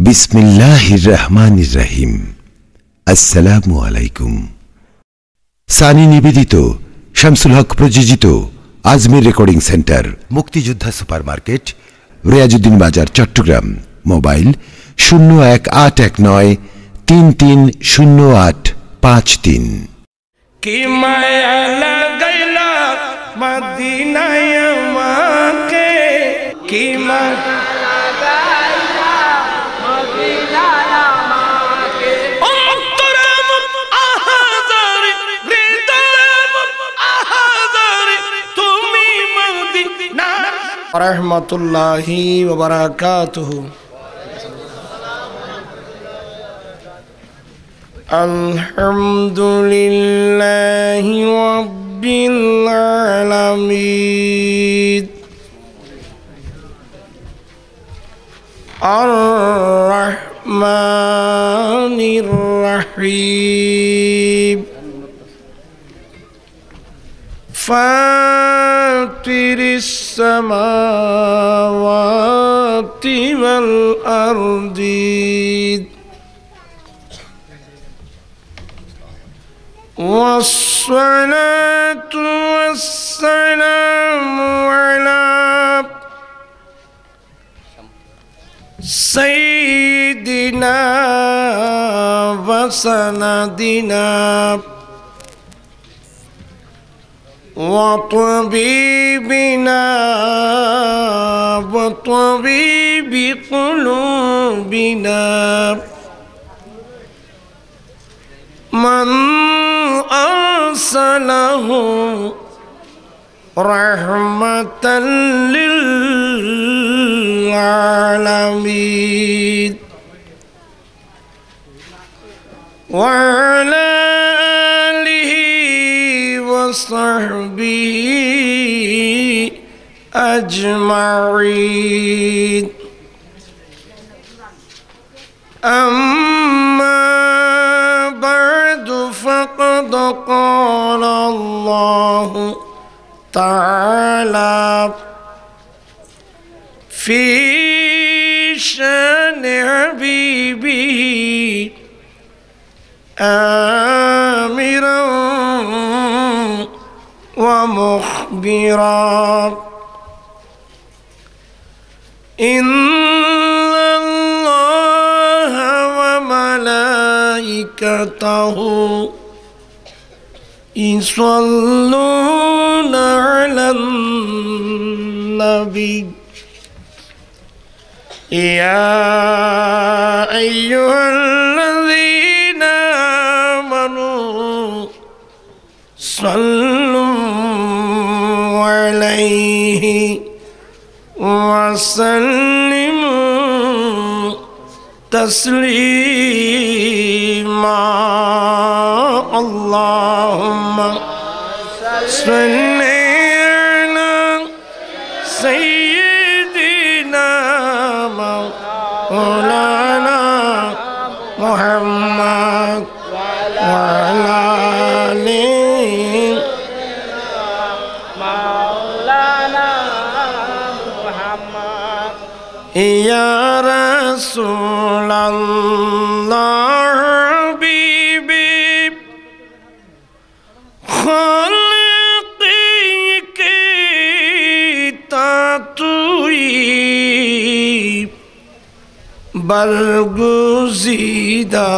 বিসমিল্লাহির রহমানির রহিম। আসসালামু আলাইকুম। সানি নিবেদিত, শামসুল হক প্রযোজিত আজমির রেকর্ডিং সেন্টার, মুক্তিযোদ্ধা সুপারমার্কেট, রিয়াজউদ্দিন বাজার, চট্টগ্রাম। মোবাইল 0189330853। কি মায়া লাগাইলা মদিনায় আমাকে, কি মায়া লাগাইলা মদিনায় আমাকে, অন্তরে আহাজারি হৃদয়ে আহাজারি তুমি মদিনা। রাহমাতুল্লাহি ওয়া বারাকাতুহু। Alhamdulillahi Rabbil Alamin, Ar-Rahmanir Rahim, Fatiris Samawati wal Ardi, wassalatu wassalamu ala sayyidina wa sanadina wa tabibina wa tabibi qulubina man arsalahu rahmatan lil alamin wa ala alihi wa sahbihi ajma'in. Amma فقد قال الله تعالى في شان حبيبه آمرا ومخبرا إن الله وملائكته يصلون على النبي يا أيها الذين آمنوا صلوا عليه وسلموا تسليما. اللهم صل على سيدنا مولانا محمد وعلى آله مولانا محمد يا رسول الله बलगुज़ीदा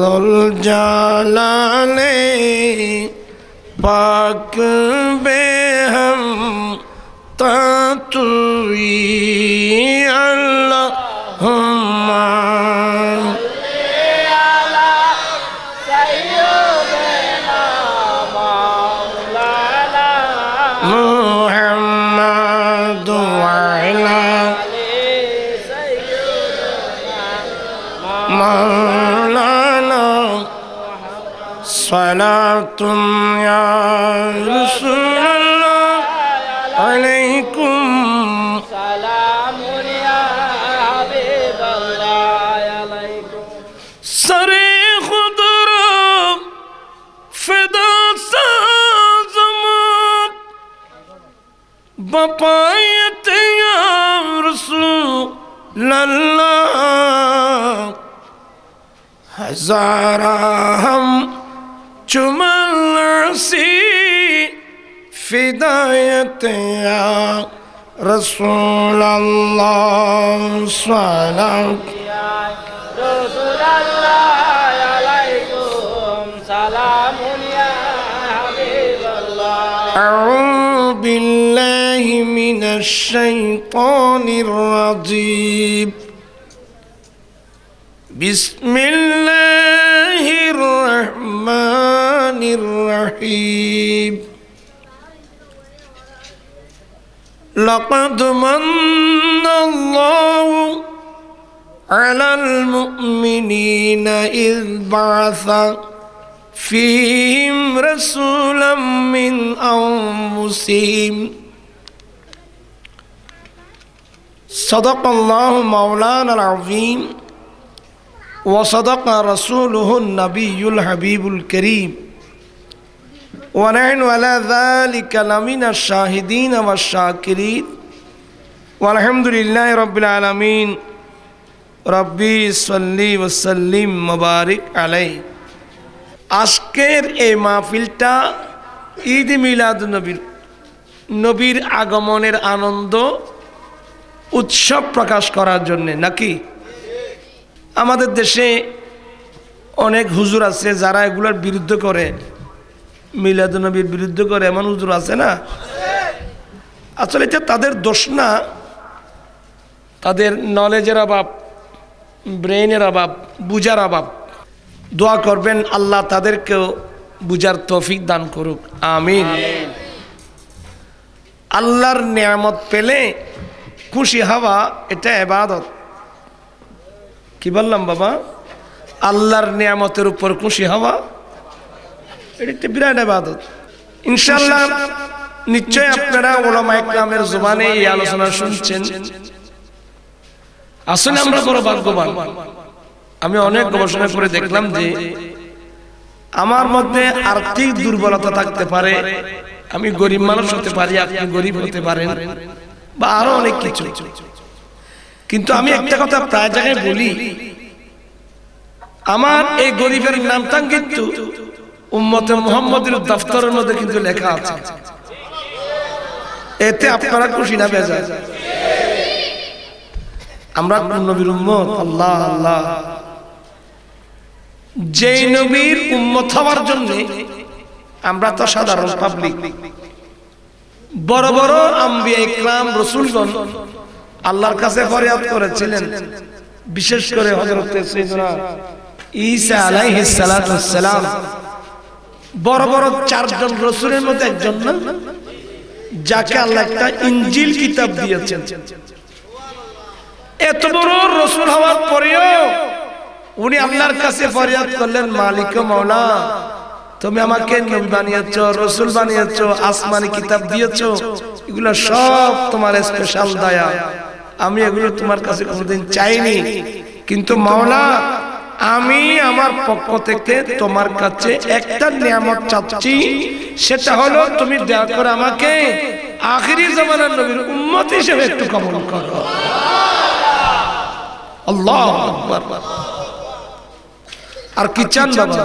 लुल जालाले पाक Behaim तातुई अल्लाहुम्मा सलातुम या रसूलल्लाह अलैकुम सलामुन या हबीबल्लाह अलैकुम सरे खुदरा फिदा साज़म बपायत या रसूल Allah Hazaram Chumal Si Fidayat Ya Rasulallah Salam Rasulallah alaikum salamun ya Habiballah A'udhu billahi minash shaitanir rajim Bismillahirrahmanirrahim Laqad manna Allahu 'alal mu'minina idh ba'atha fihim rasulan min anfusihim Sadaqallahu mawlana al-'azim wa sadaqa rasuluhu an-nabiyyul habibul karim wa nahnu ala dhalika lamina ash-shahidin wash-shakirin walhamdulillahi rabbil alamin rabbi salli wa sallim mubarak alayhi আজকের এই মাহফিলটা ঈদ মিলাদুন নবীর নবীর আগমনের আনন্দ উৎসব প্রকাশ করার জন্য নাকি আমাদের দেশে অনেক হুজুর আছে যারা এগুলোর বিরুদ্ধে করে মিলাদুন নবীর বিরুদ্ধে করে এমন হুজুর আছে না আসলে এটা তাদের দোষ না তাদের নলেজের অভাব ব্রেইনের অভাব বুঝার অভাব দোয়া করবেন আল্লাহ তাদেরকেও বুঝার তৌফিক দান করুক আমিন আল্লাহর নিয়ামত পেলে খুশি হওয়া এটা ইবাদত কি বললাম বাবা আল্লাহর নিয়ামতের উপর খুশি হওয়া এটা একটা বিরাট ইবাদত ইনশাআল্লাহ নিশ্চয় আপনারা উলামায়ে কেরামের জবানে এই আলোচনা শুনছেন আসলে আমরা বড় ভাগ্যবান আমি অনেক গবেষণা করে দেখলাম যে আমার মধ্যে আর্থিক দুর্বলতা থাকতে পারে আমি গরিব মানুষ হতে পারি আপনি গরিব হতে পারেন বা আরো অনেক কিছু কিন্তু আমি একটা কথা প্রায় জায়গায় বলি আমার এই গরিবের নামটা কিন্তু উম্মতে মুহাম্মদের দফতরের মধ্যে কিন্তু লেখা আছে এতে আপনারা খুশি না বেজার আমরা নবীর উম্মত আল্লাহ আল্লাহ যে নবীর উম্মত হওয়ার জন্য আমরা তো সাধারণ পাবলিক বড় বড় আম্বিয়া ইকরাম রাসূলগণ আল্লাহর কাছে ফরিয়াদ করেছিলেন বিশেষ করে হযরত সাইয়েদনা ঈসা আলাইহিস সালাতু ওয়াস সালাম বড় বড় চারজন রাসূলের মধ্যে একজন না যাকে আল্লাহ একটা ইনজিল কিতাব দিয়েছেন এত বড় রাসূল হওয়ার পরেও উনি আল্লাহর কাছে ফরিয়াদ করলেন মালিক ও মাওলা তুমি আমাকে নবী বানিয়েছো রাসূল বানিয়েছো আসমানি কিতাব দিয়েছো এগুলো সব তোমার স্পেশাল দয়া আমি এগুলো তোমার কাছে কোনোদিন চাইনি কিন্তু মাওলা আমি আমার পক্ষ থেকে তোমার কাছে একটা নিয়ামত চাচ্ছি সেটা হলো তুমি দয়া করে আমাকে আখিরি জামানার নবীর উম্মত হিসেবে একটু কবুল করো আল্লাহু আকবার আর কি চান বাবা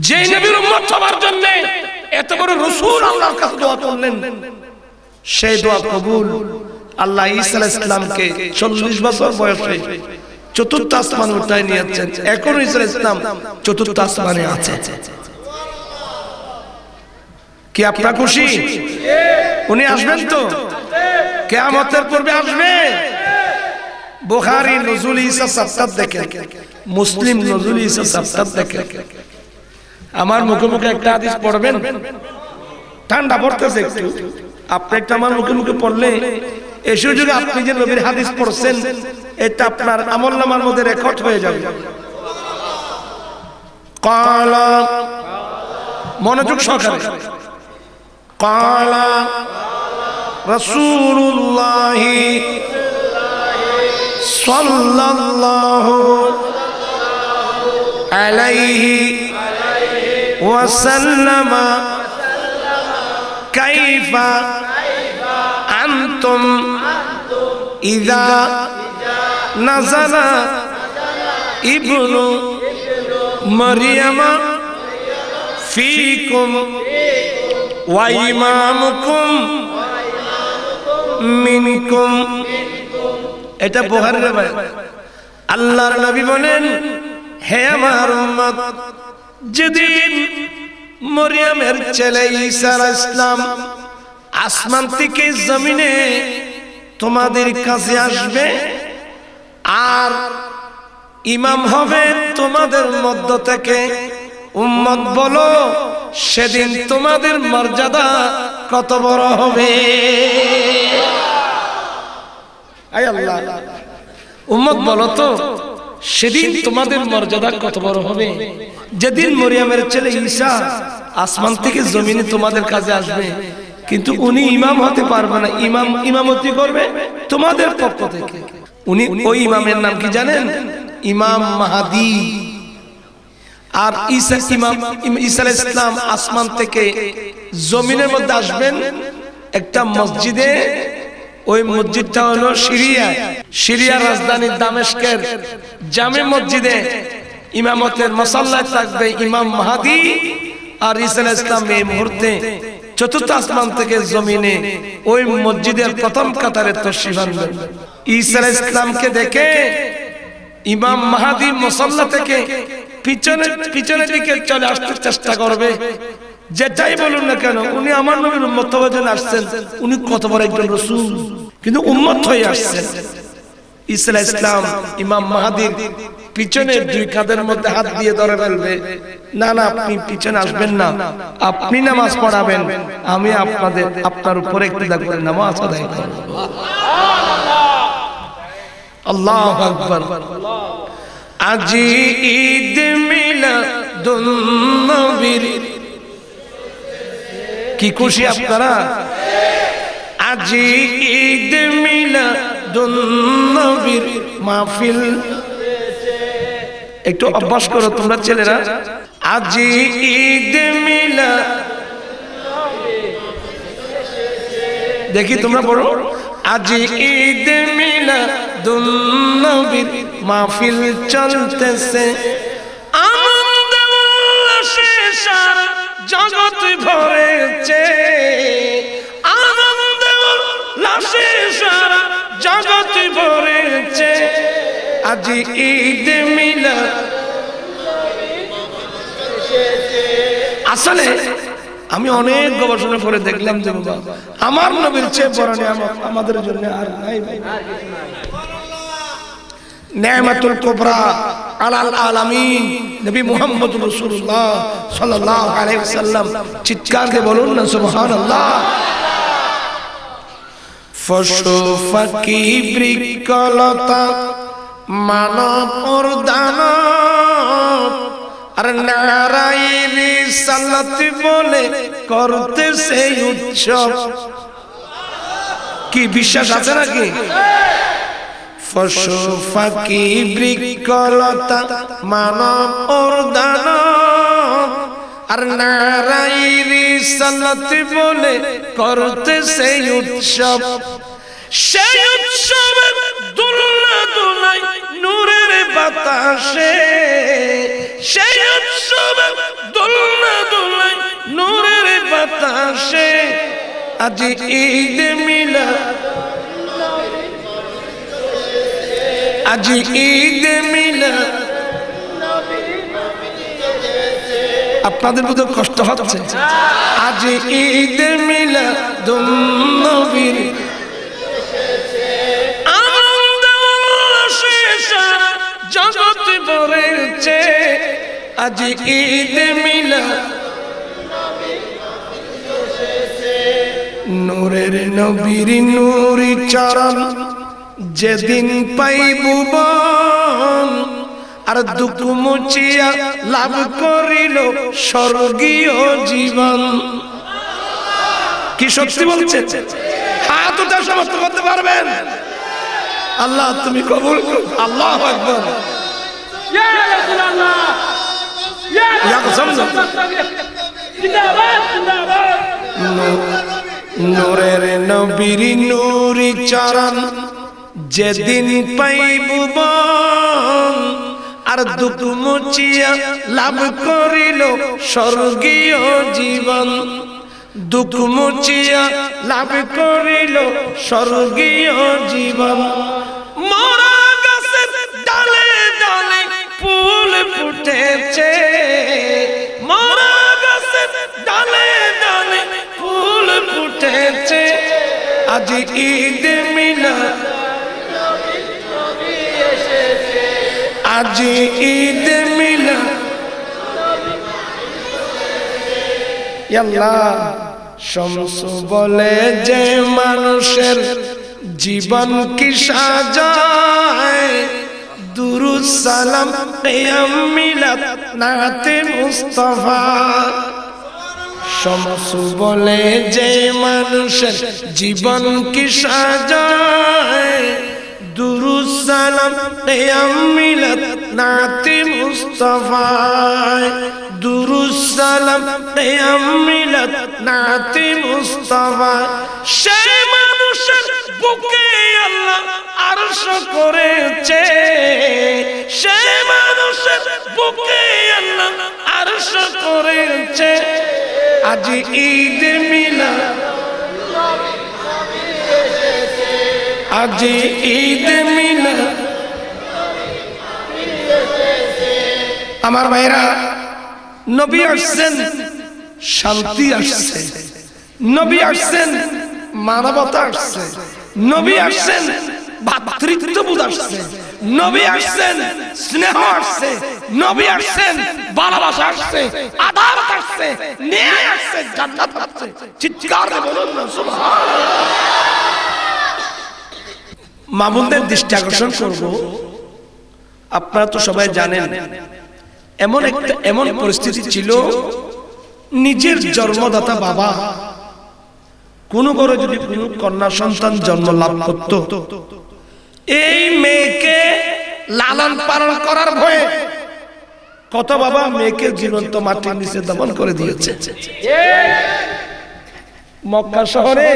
যে নবীর উম্মত হওয়ার জন্য এত বড় রাসূল আল্লাহর কাছে দোয়া করলেন সেই দোয়া কবুল আল্লাহ ঈসা আলাইহিস সালামকে 40 বছর বয়সে চতুর্থ আসমানে উঠায় নিয়েছেন এখন ঈসা আলাইহিস সালাম চতুর্থ আসমানে আছে কি আপনারা খুশি উনি আসবেন তো কিয়ামতের পূর্বে আসবে বুখারী নজুল ঈসা সাফাত দেখেন মুসলিম নজুল ঈসা সাফাত দেখেন আমার মুখে মুখে একটা হাদিস পড়বেন ঠান্ডা পড়তেছে একটু আপনি একটা আমার মুখে মুখে পড়লে এই সুযোগে আপনি যে নবীর হাদিস পড়ছেন এটা আপনার আমলনামার মধ্যে রেকর্ড হয়ে যাবে ক্বালা মনোযোগ সহকারে ক্বালা রাসূলুল্লাহ সাল্লাল্লাহু আলাইহি وسلم كيف أنتم ইযা নাযালা ইবনু মারইয়ামা ফীকুম ওয়া ইমামুকুম মিনকুম। এটা বুখারীর রাওয়ায়াত। আল্লাহর নবী বলেন, হে আমার উম্মত, যেদিন মরিয়মের ছেলে ঈসা আলাইহিস সালাম আসমান থেকে জমিনে তোমাদের কাছে আসবে আর ইমাম হবে তোমাদের মধ্য থেকে, উম্মত বলো সেদিন তোমাদের মর্যাদা কত বড় হবে। আয় আল্লাহ, উম্মত বলো তো সেদিন তোমাদের মর্যাদা কত বড় হবে, যেদিন মরিয়মের ছেলে ঈসা আসমান থেকে জমিনে তোমাদের কাছে আসবে, কিন্তু উনি ইমাম হতে পারবে না, ইমামতি করবে তোমাদের পক্ষ থেকে। উনি ওই ইমামের নাম কি জানেন? ইমাম মাহদী। আর ঈসা আলাইহিস সালাম আসমান থেকে জমিনের মধ্যে আসবেন একটা মসজিদে, ওই মসজিদটা হলো সিরিয়ার রাজধানী দামেস্কের জামে মসজিদে ইমামতের মুসাল্লায় থাকবে ইমাম মাহদী। আর ঈসা আলাইহিস সালাম এই মুহূর্তে চতুর্থ আসমান থেকে জমিনে ওই মসজিদের প্রথম কাতারে তশরিফ আনবেন। ঈসা আলাইহিস সালামকে দেখে ইমাম মাহদী মুসাল্লা থেকে পিছনের দিকে চলে আসতে চেষ্টা করবে। যেটাই বলুন না কেন, উনি আমার নবীর উম্মত হওয়ার জন্য আসছেন, উনি কত বড় একজন রাসূল, কিন্তু উম্মত হয়ে আসছেন। ঈসা আলাইহিস সালাম ইমাম মাহদীর পিছনে দুই কাঁধের মধ্যে হাত দিয়ে ধরে ফেলবে, না না আপনি পিছনে আসবেন না, আপনি নামাজ পড়াবেন, আমি আপনার উপরে ইক্তেদা করে নামাজ আদায় করব। আল্লাহু আকবার। আজি ঈদ মিলাদুন নবীর, কি খুশি আপনারা? আজি ঈদ মিলাদুন নবীর মাহফিল। একটু অভ্যাস করো তোমরা ছেলেরা, আজি ঈদ মিলাদ, দেখি তোমরা পড়ো, আজি ঈদ মিলাদুন নবীর মাহফিল চলতেছে, আনন্দ উল্লাসে সারা জগৎ ভরেছে, আনন্দ উল্লাসে সারা জগৎ ভরেছে, আজি ঈদ মিলাদ। আসলে আমি অনেক গবেষণা করে দেখলাম যে বাবা, আমার নবীর চেয়ে বড় নিয়ামত আমাদের জন্য আর নাই। নিয়ামতুল কুবরা আলাল আলামিন নবী মুহাম্মদ রাসূলুল্লাহ সাল্লাল্লাহু আলাইহি ওয়াসাল্লাম। চিৎকার দিয়ে বলুন না সুবহানাল্লাহ। পশু পাখি বৃক্ষলতা মানব উদ্যান আর নারাই রিসালাত বলে করতেছে উৎসব। কি বিশ্বাস আছে নাকি? পশু পাখি বৃক্ষলতা মানব উদ্যান আর নারাই রিসালাত বলে করতেছে উৎসব। সেই উৎসবে দুলনা দুলাই নূরের বাতাসে, সেই উৎসবে দুলনা দুলাই নূরের বাতাসে, আজি ঈদ মিলাদ, আজি ঈদ মিলাদ। আপনাদের মধ্যে কষ্ট হচ্ছে? আজি ঈদ মিলাদুন নবীর, আনন্দ উল্লাসে সারা জগৎ ভরেছে, আজি ঈদ মিলাদ। নূরের নবীর নূরি চরণ যেদিন পাইব বন, আর দুঃখ মুছিয়া লাভ করিল স্বর্গীয় জীবন। কি সত্যি বলছে? হাত উঠা সমর্থন করতে পারবেন? আল্লাহ তুমি কবুল করো। আল্লাহু আকবার। ইয়া রাসূলুল্লাহ, ইয়া কসমজম। জিন্দাবাদ জিন্দাবাদ। নূরের নবীর নূরি চরণ যেদিন পাইব বন আর দুঃখ মুছিয়া লাভ করিল স্বর্গীয় জীবন, দুঃখ মুছিয়া লাভ করিল স্বর্গীয় জীবন। মরা গাছের ডালে ডালে ফুল ফুটেছে, মরা গাছের ডালে ডালে ফুল ফুটেছে, আজ ঈদ মিলাদ, আজ ঈদ মিলাদ। আল্লাহ শমস বলে যে মানুষের জীবন কি সাজায়, দুরুদ সালাম কিয়াম মিলাদ নাতে মুস্তাফা। শমস বলে যে মানুষের জীবন কি সাজায়, দুরুদ সালাম কিয়াম মিলাদ নাতে মুস্তাফা, দুরুদ সালাম কিয়াম মিলাদ নাতে মুস্তাফা। সেই মানুষের বুকে আল্লাহ আরশ করেছে, সেই মানুষের বুকে আল্লাহ আরশ করেছে, আজ ঈদ মিলাদ, আজ ঈদ মিলাদ। আমার ভাইরা, নবী আসছেন শান্তি আসছে, নবী আসছেন মানবতা আসছে, নবী আসছেন ভাতৃত্ববোধ আসছে, নবী আসছেন স্নেহ আসছে, নবী আসছেন ভালোবাসা আসছে, আদালত আসছে, ন্যায় আসছে, জান্নাত আসছে। চিৎকার করে বলুন না সুবহানাল্লাহ। মামুনদের দৃষ্টি আকর্ষণ করব, আপনারা তো সবাই জানেন এমন পরিস্থিতি ছিল, নিজের জন্মদাতা বাবা কোন ঘরে যদি কোনো কন্যা সন্তান জন্ম লাভ করত, এই মেয়েকে লালন পালন করার ভয়ে কত বাবা মেয়েকে জীবন্ত মাটির নিচে দফন করে দিয়েছে। মক্কা শহরে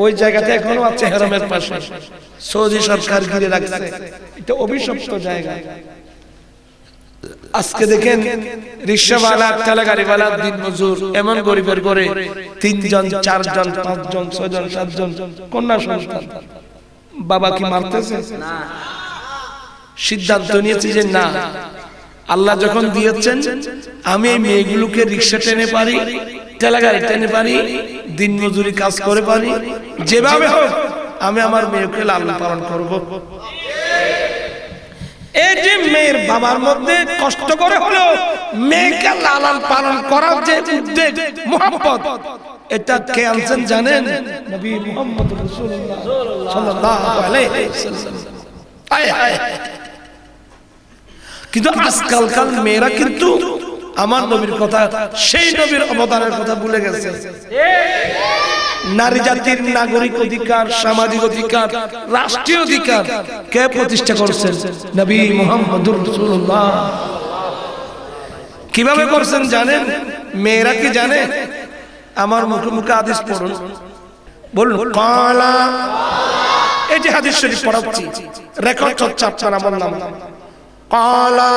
ওই জায়গাতে এখনো আছে, হেরমের পাশে সৌদি সরকার ঘিরে রাখছে, এটা অভিশপ্ত জায়গা। আজকে দেখেন রিকশাওয়ালা, ঠেলাগাড়িওয়ালা, দিনমজুর, এমন গরিবের ঘরে 3 জন 4 জন 5 জন 6 জন 7 জন কন্যা সন্তান, বাবা কি মারতেছে? সিদ্ধান্ত নিয়েছে যে না, আল্লাহ যখন দিয়েছেন আমি এই মেয়েগুলোকে রিকশা টেনে পারি, ঠেলাগাড়ি টেনে পারি, দিনমজুরি কাজ করে পারি, যেভাবে হোক আমি আমার মেয়েকে লালন পালন করব। এই যে মেয়ের বাবার মধ্যে কষ্ট করে হলো মেয়েকে লালন পালন করার যে উদ্যোগ, মুহাব্বত, এটা কে আনছেন জানেন? নবী মুহাম্মদ রাসূলুল্লাহ সাল্লাল্লাহু আলাইহি ওয়াসাল্লাম। কিন্তু আজকালকার মেয়েরা কিন্তু আমার নবীর কথা, সেই নবীর অবদানের কথা ভুলে গেছে। নারী জাতির নাগরিক অধিকার, সামাজিক অধিকার, রাষ্ট্রীয় অধিকার কে প্রতিষ্ঠা করছেন? নবী মুহাম্মদুর রাসূলুল্লাহ। কিভাবে করছেন জানেন? মেয়েরা কি জানে? আমার মুখে মুখে হাদিস পড়ুন, বলুন কালা। এই যে হাদিস শরীফ পড়াচ্ছি, রেকর্ড হচ্ছে আপনারা বললাম, কালা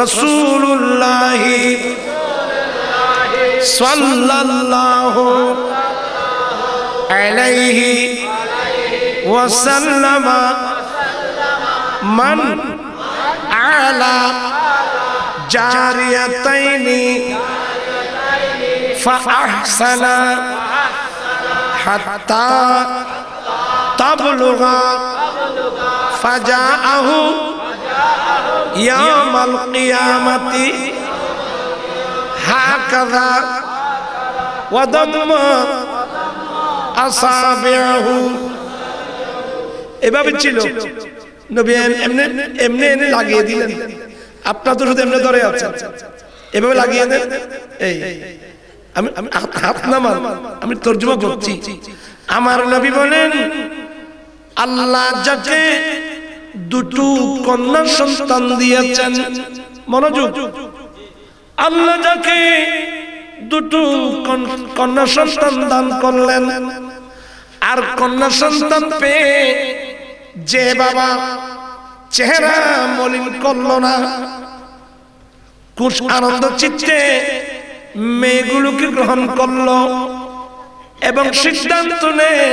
রাসূলুল্লাহ সাল্লাল্লাহু আলাইহি ওয়াসাল্লাম মান আলা জারিয়াতাইনি ফাআহসানা হাত্তা তাবলুগা ফাজাআহু ইয়াউমাল কিয়ামাতি হাকাযা ওয়া দাম্মা আসাবিহু। এভাবে ছিল নবী, এমনি এমনি এনে লাগিয়ে দিলেন। আপনার তো শুধু এমনি ধরে আছে, এভাবে লাগিয়ে দেন। এই আমি হাত নামান, আমি তর্জমা করছি। আমার নবী বলেন, আল্লাহ যাকে দুটো কন্যা সন্তান দিয়েছেন, মনোযোগ, আল্লাহ যাকে দুটো কন্যা সন্তান দান করলেন, আর কন্যা সন্তান পেয়ে যে বাবা চেহারা মলিন করলো না, খুশ আনন্দ চিত্তে মেয়েগুলোকে গ্রহণ করলো এবং সিদ্ধান্ত নেয়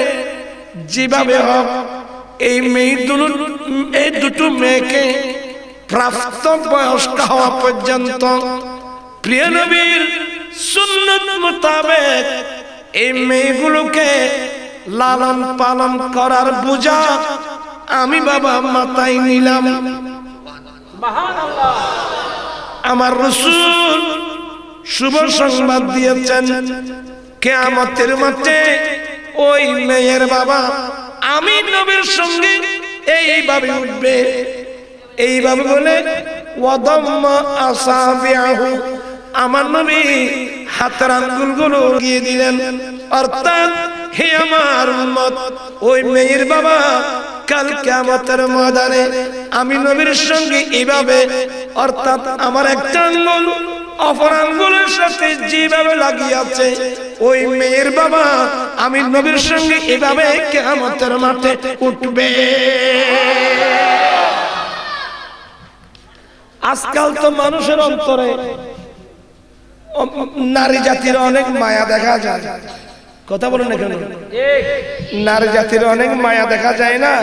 যেভাবে হোক এই দুটো মেয়েকে প্রাপ্ত বয়স্ক হওয়া পর্যন্ত প্রিয় নবীর সুন্নত মোতাবেক এই মেয়েগুলোকে লালন পালন করার বোঝা আমি বাবা মাথায় নিলাম। আমার রাসূল শুভ সংবাদ দিয়েছেন, কিয়ামতের মাঠে ওই মেয়ের বাবা আমি নবীর সঙ্গে এইভাবে উঠবে। এইভাবে বলে ওয়াদাম্মা আসাবিআহু, আমার নবী হাতের আঙ্গুলগুলো গিয়ে দিলেন, অর্থাৎ হে আমার উম্মত, ওই মেয়ের বাবা কাল কিয়ামতের ময়দানে আমি নবীর সঙ্গে এইভাবে, অর্থাৎ আমার একটা আঙ্গুল অপর আঙ্গুলের সাথে যেভাবে লাগিয়ে আছে, ওই মেয়ের বাবা আমি নবীর সঙ্গে এইভাবে কিয়ামতের মাঠে উঠবে। আজকাল তো মানুষের অন্তরে নারী জাতির অনেক মায়া দেখা যায়, কথা বলেন না কেন? নারী জাতির অনেক মায়া দেখা যায় না?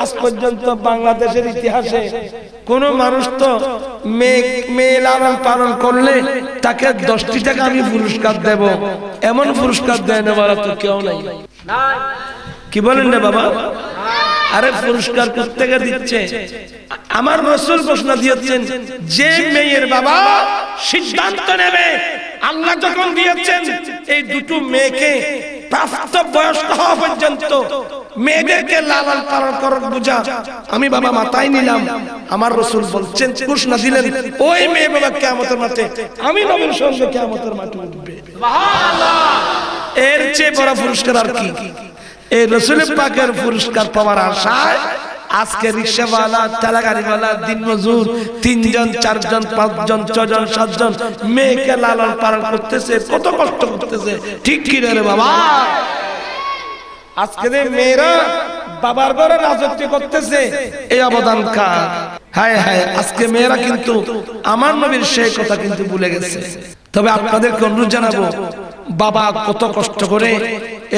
আজ পর্যন্ত বাংলাদেশের ইতিহাসে কোন মানুষ তো মেয়ে লালন পালন করলে তাকে 10টি টাকা আমি পুরস্কার দেব, এমন পুরস্কার দেয় না বলা তো কেউ নাই। কি বলেন না বাবা? আরে পুরস্কার কোত্থেকে দিচ্ছে? আমার রাসূল ঘোষণা দিয়েছেন, যে মেয়ের বাবা সিদ্ধান্ত নেবে, আল্লাহ যখন দিয়েছেন এই দুটো মেয়েকে প্রাপ্ত বয়স্ক হওয়া পর্যন্ত মেয়েদেরকে লালন পালন করার বোঝা আমি বাবা মাথায় নিলাম। আমার রাসূল বলছেন, ঘোষণা দিলেন, ওই মেয়ে বাবা কিয়ামতের মাঠে আমি নবীর সঙ্গে কিয়ামতের মাঠে উঠবে। সুবহানাল্লাহ! এর চেয়ে বড় পুরস্কার আর কি? এই রাসূল পাকের পুরস্কার পাওয়ার আশায় আজকে রিকশাওয়ালা, ঠেলাগাড়িওয়ালা, দিনমজুর 3 জন 4 জন 5 জন 6 জন 7 জন মেয়েকে লালন পালন করতেছে, কত কষ্ট করতেছে, ঠিক কি রে বাবা? আজকে মেয়েরা বাবার ঘরে রাজত্ব করতেছে, এই অবদান কার? হায় হায়, আজকে মেয়েরা কিন্তু আমার নবীর সেই কথা কিন্তু ভুলে গেছে। তবে আপনাদেরকে অনুরোধ জানাবো, বাবা কত কষ্ট করে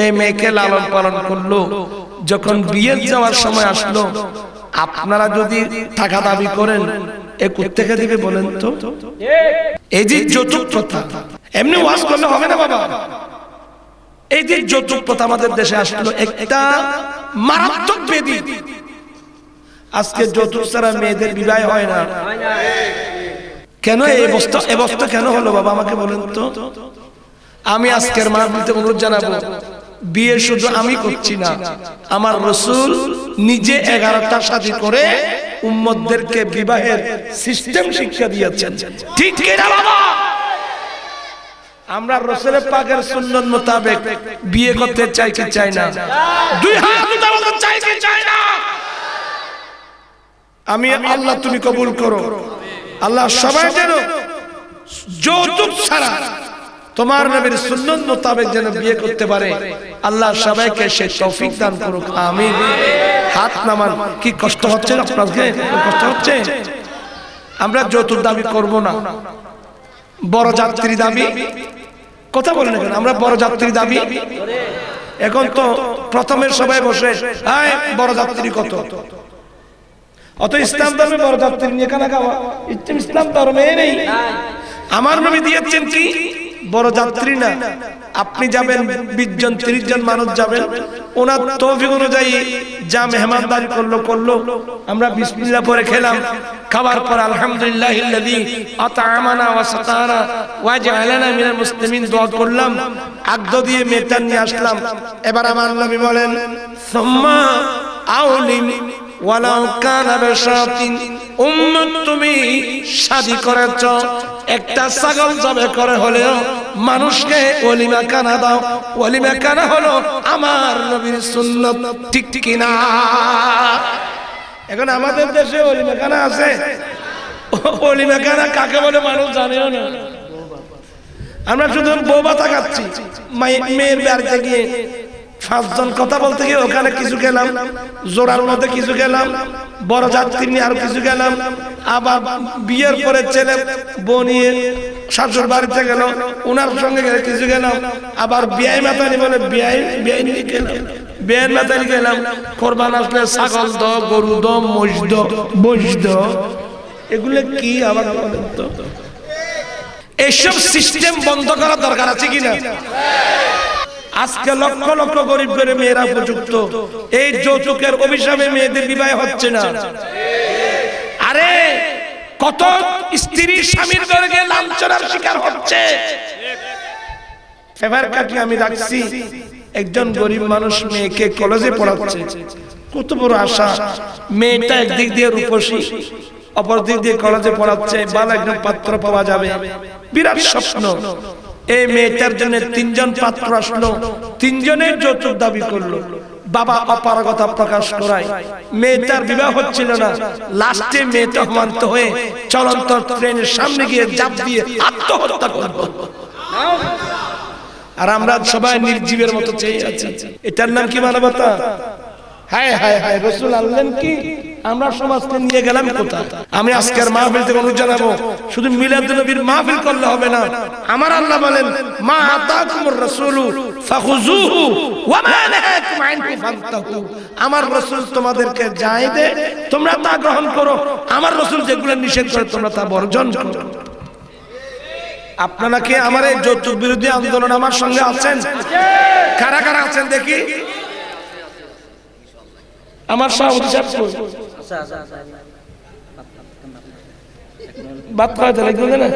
এই মেয়েকে লালন পালন করলো, যখন বিয়ে যাওয়ার সময় আসলো, আপনারা যদি টাকা দাবি করেন এ কোত্থেকে দিবে বলেন তো? এই যে যৌতুক প্রথা, এমনি ওয়াজ করলে হবে না বাবা। এই যে যৌতুক প্রথা আমাদের দেশে আসলো, একটা মারাত্মক ব্যাধি। আজকে যৌতুক ছাড়া মেয়েদের বিবাহ হয় না। কেন এই অবস্থা কেন হলো বাবা আমাকে বলেন তো? আমি আজকের মাহফিলে অনুরোধ জানাবো, বিয়ে শুধু আমি করছি না, আমার রাসূল নিজে 11টা শাদী করে উম্মতদেরকে বিবাহের সিস্টেম শিক্ষা দিয়েছেন, ঠিক কি না বাবা? আমরা রাসূল পাকের সুন্নাত মোতাবেক বিয়ে করতে চাই কি চাই না? দুই হাত উঠে বলতে চাই কি চাই না? আমি আল্লাহ তুমি কবুল করো। আল্লাহ সবাই যেন যৌতুক ছাড়া তোমার নবীর সুন্নাত মোতাবেক যেন বিয়ে করতে পারে, আল্লাহ সবাইকে সে তৌফিক দান করুক, আমিন। হাত নামান। কি কষ্ট হচ্ছে আপনাকে? কষ্ট হচ্ছে? আমরা যৌতুক দাবি করব না, বড় যাত্রী দাবি, কথা বলেন কেন? আমরা বড় যাত্রী দাবি। এখন তো প্রথমের সবাই বসে বড় যাত্রী কত, অত ইসলাম ধর্মে বড় যাত্রী নিয়ে কানা খাওয়া ইসলাম ধর্মে নেই। আমার নবী দিয়েছেন কি বড় যাত্রী না, আপনি যাবেন 20 জন 30 জন মানুষ যাবেন, ওনার তৌফিক অনুযায়ী যা মেহমানদারি করলো, আমরা বিসমিল্লাহ পরে খেলাম, খাবার পর আলহামদুলিল্লাহিল্লাযী আত'আমানা ওয়া সাকানা ওয়া জাআলানা মিনাল মুসলিমিন দোয়া করলাম, আগদ দিয়ে মেটা নিয়ে আসলাম। এবার আমার নবী বলেন, সুম্মা আউলিম ওয়ালাউ কানা বিশাতিন, উম্মত তুমি শাদী করেছ, একটা ছাগল জবে করে হলেও মানুষকে ওলিমা কানা দাও। ওলিমা কানা হলো আমার নবীর সুন্নাত, ঠিক ঠিক না? এখন আমাদের দেশে ওলিমা কানা আছে, ওলিমা কানা কাকে বলে মানুষ জানেও না। আমরা শুধু বউ ভাতা খাচ্ছি, মেয়ের বাড়িতে গিয়ে 5 জন কথা বলতে গিয়ে ওখানে কিছু গেলাম, জোড়ার মধ্যে কিছু গেলাম, বড় যাত্রী নিয়ে আর কিছু গেলাম, আবার বিয়ের পরে ছেলে বউ নিয়ে শাশুর বাড়িতে গেল, ওনার সঙ্গে কিছু গেলাম, আবার বিয়াই মাতানি বলে বিয়াই নিয়ে গেলাম, বিয়ের মাতানি গেলাম, কোরবান আসলে ছাগল দ, গরু দ, মহিষ দ, মহিষ দ, এগুলো কি আবার বলেন তো? এইসব সিস্টেম বন্ধ করা দরকার আছে কিনা? আজকে লক্ষ লক্ষ গরিব করে মেয়েরা উপযুক্ত, এই যৌতুকের অভিশাপে মেয়েদের বিবাহ হচ্ছে না। আরে কত স্ত্রী স্বামীর ঘরে গিয়ে লাঞ্ছনার শিকার হচ্ছে। ফেভার কাটি আমি রাখছি, একজন গরিব মানুষ মেয়েকে কলেজে পড়াচ্ছে, কত বড় আশা, মেয়েটা একদিক দিয়ে রূপসী, অপর দিক দিয়ে কলেজে পড়াচ্ছে, ভালো একজন পাত্র পাওয়া যাবে, বিরাট স্বপ্ন। এই মেয়েটার জন্য 3 জন পাত্র আসলো, 3 জনের যৌতুক দাবি করলো, বাবা অপারগতা প্রকাশ করায় মেয়েটার বিবাহ হচ্ছিল না। লাস্টে মেয়েটা অপমানিত হয়ে চলন্ত ট্রেনের সামনে গিয়ে ঝাঁপ দিয়ে আত্মহত্যা করলো। আর আমরা সবাই নির্জীবের মতো চেয়ে আছি। এটার নাম কি মানবতা? হায় হায় হায়, রাসূল আনলেন কি, আমরা সমাজকে নিয়ে গেলাম কোথায়? আমি আজকের মাহফিল থেকে অনুরোধ জানাবো, শুধু মিলাদুন নবীর মাহফিল করলে হবে না। আমার আল্লাহ বলেন, মা আতাকুমুর রাসূলু ফাখুযুহু ওয়া মা নাহাকুম আনহু ফান্তাহু। আমার রাসূল তোমাদেরকে যা দেয় তোমরা তা গ্রহণ করো, আমার রাসূল যেগুলো নিষেধ করে তোমরা তা বর্জন করো। আপনারা কি আমার এই যৌতুক বিরোধী আন্দোলন আমার সঙ্গে আছেন? কারা কারা আছেন দেখি? আমার সভাপতি সাহেব কই? বাত করা যাবে না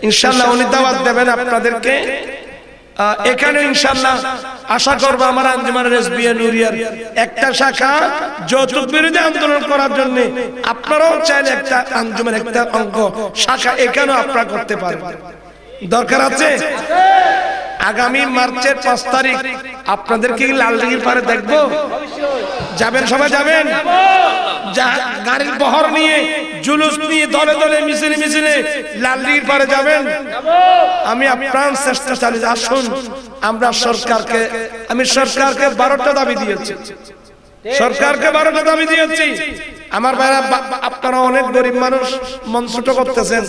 ইনশাআল্লাহ, উনি দাওয়াত দেবেন আপনাদেরকে এখানে ইনশাআল্লাহ। আশা করব আমার আঞ্জুমানের এসবিএ নুরিয়ার একটা শাখা যৌতুক বিরোধী আন্দোলন করার জন্য, আপনারাও চাইলে একটা আঞ্জুমান একটা অঙ্গ শাখা এখানেও আপনারা করতে পারবেন। দরকার আছে? আগামী মার্চের 5 তারিখ আপনাদেরকে লালদিঘির পারে দেখবো, যাবেন? সবাই যাবেন? গাড়ির বহর নিয়ে, জুলুস নিয়ে, দলে দলে, মিছিলে মিছিলে লালদিঘির পারে যাবেন? আমি আপ্রাণ চেষ্টা চালিয়ে আসুন। আমরা সরকারকে, আমি সরকারকে 12টা দাবি দিয়েছি, সরকারকে 12টা দাবি দিয়েছি। আমার ভাইরা, আপনারা অনেক গরিব মানুষ, মন ছোট করতেছেন।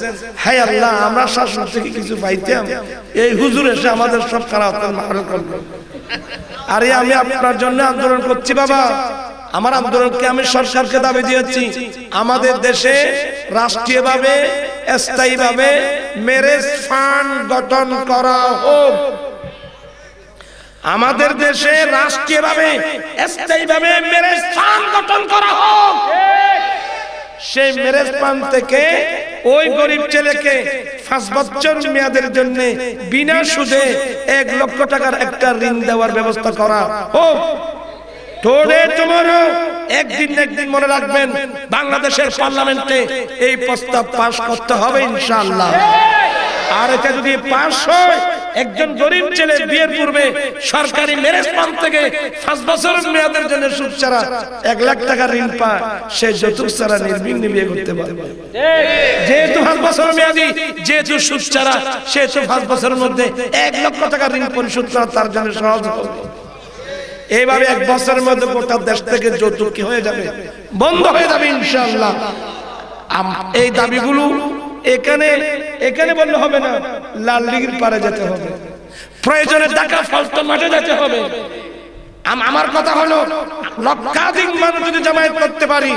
হায় আল্লাহ, আমরা শাসন থেকে কিছু পাইতাম, এই হুজুর এসে আমাদের সব খারাপ করলো। আরে আমি আপনার জন্য আন্দোলন করছি বাবা। আমার আন্দোলনকে আমি সরকারকে দাবি দিয়েছি, আমাদের দেশে রাষ্ট্রীয়ভাবে, স্থায়ীভাবে ম্যারেজ ফান্ড গঠন করা হোক। আমাদের দেশে রাষ্ট্রীয়ভাবে, স্থায়ীভাবে ম্যারেজ ফান্ড গঠন করা হোক। সেই ম্যারেজ ফান্ড থেকে ওই গরিব ছেলেকে 5 বছর মেয়াদের জন্য বিনা সুদে 1 লক্ষ টাকার একটা ঋণ দেওয়ার ব্যবস্থা করা হোক। টুডে টুমরো, একদিন না একদিন মনে রাখবেন, বাংলাদেশের পার্লামেন্টে এই প্রস্তাব পাস করতে হবে ইনশাআল্লাহ। আর এটা যদি পাস হয়, একজন গরিব ছেলে বিয়ের পূর্বে সরকারি ম্যারেজ ফান্ড থেকে 5 বছরের মেয়াদের জন্য সুদ ছাড়া 1 লাখ টাকা ঋণ পায়, সে যৌতুক ছাড়া নির্বিঘ্নে বিয়ে করতে পারবে। যেহেতু 5 বছর মেয়াদি, যেহেতু সুদ ছাড়া, সেহেতু 5 বছরের মধ্যে 1 লক্ষ টাকা ঋণ পরিশোধ করা তার জন্য সহজ হবে। এইভাবে 1 বছরের মধ্যে গোটা দেশ থেকে যৌতুক কি হয়ে যাবে, বন্ধ হয়ে যাবে ইনশাআল্লাহ। এই দাবিগুলো এখানে এখানে বললে হবে না, লালদিঘির পারে যেতে হবে, প্রয়োজনে ঢাকা ফলতন মাঠে যেতে হবে। আমার কথা হলো, লক্ষাধিক মানুষ যদি জামায়াত করতে পারি,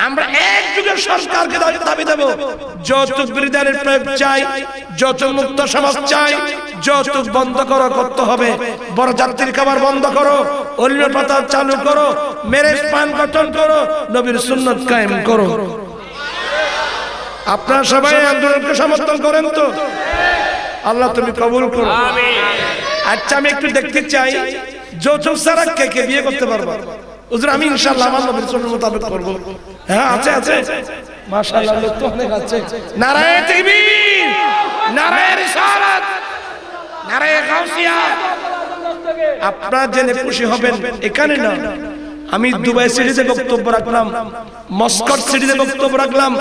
আমরা এক যুগের সরকারকে দাবি দেব, যৌতুক বিরোধী আইনের প্রয়োগ চাই, যৌতুক মুক্ত সমাজ চাই, যৌতুক বন্ধ করতে হবে, বড় যাত্রীর খাবার বন্ধ করো, অন্য প্রথা চালু করো, ম্যারেজ ফান্ড গঠন করো, নবীর সুন্নাত কায়েম করো। আপনারা সবাই আন্দোলনকে সমর্থন করেন তো? আল্লাহ তুমি কবুল করো। আচ্ছা, আমি একটু দেখতে চাই, যৌতুক ছাড়া কে কে বিয়ে করতে পারবো? হুজুর, আমি ইনশাআল্লাহ আমার নবীর সুন্নাত মোতাবেক করব। হ্যাঁ, আছে আছে, মাশাআল্লাহ, লোক তো অনেক আছে। নারায়ে তাকবীর, নারায়ে রিসালাত, নারায়ে গাউসিয়া। আপনারা জেনে খুশি হবেন, এখানে না, আমি দুবাই সিটিতে বক্তব্য রাখলাম, মস্কট সিটিতে বক্তব্য রাখলাম,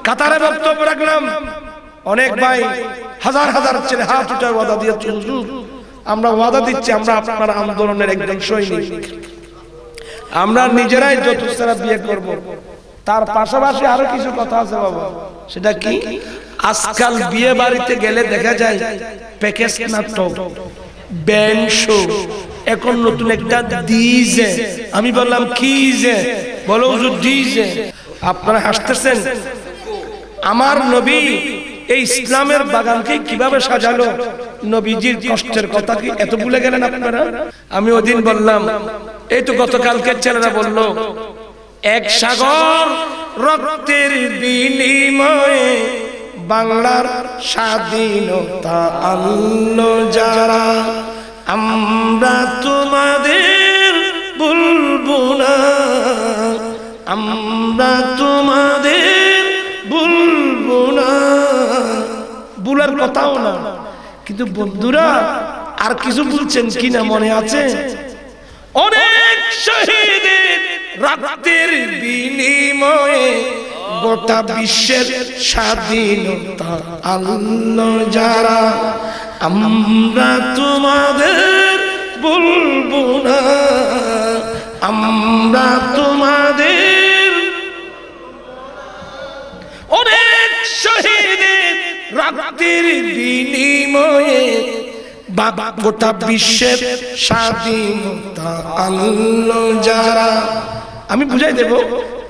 কাতারে বক্তব্য রাখলাম। অনেক ভাই, হাজার হাজার ছেলে হাত উঠায় ওয়াদা দিয়েছে, হুজুর আমরা ওয়াদা দিচ্ছি আমরা আপনার আন্দোলনের একজন সৈনিক। আমরা নিজেরাই যৌতুক বিয়ে করব। তার পাশাপাশি আরো কিছু কথা আছে বাবা। সেটা কি? আজকাল বিয়ে বাড়িতে গেলে দেখা যায় প্যাকেজ নাটক, ব্যান্ড শো, এখন নতুন একটা ডিজে। আমি বললাম কি যে? বলো হুজুর ডিজে। আপনারা হাসতেছেন। আমার নবী এই ইসলামের বাগানকে কিভাবে সাজালো, নবীজির কষ্টের কথা কি এত ভুলে গেলেন আপনারা? আমি ওদিন বললাম, এই তো গতকালকের ছেলেরা বলল, এক সাগর রক্তের বিনিময়ে বাংলার স্বাধীনতা আনলো যারা, আমরা তোমাদের ভুলবো না, আমরা তোমাদের ভুলবো না। ভুলার কথাও না, কিন্তু বন্ধুরা আর কিছু বলছেন কিনা মনে আছে? অনেক শহীদের রক্তের বিনিময়ে গোটা বিশ্বের স্বাধীনতা আনলো যারা, আমরা তোমাদের ভুলবো না, আমরা তোমাদের। অনেক শহীদের রক্তের বিনিময়ে বাবা গোটা বিশ্বের স্বাধীনতা আনলো যারা। আমি বুঝাই দেব,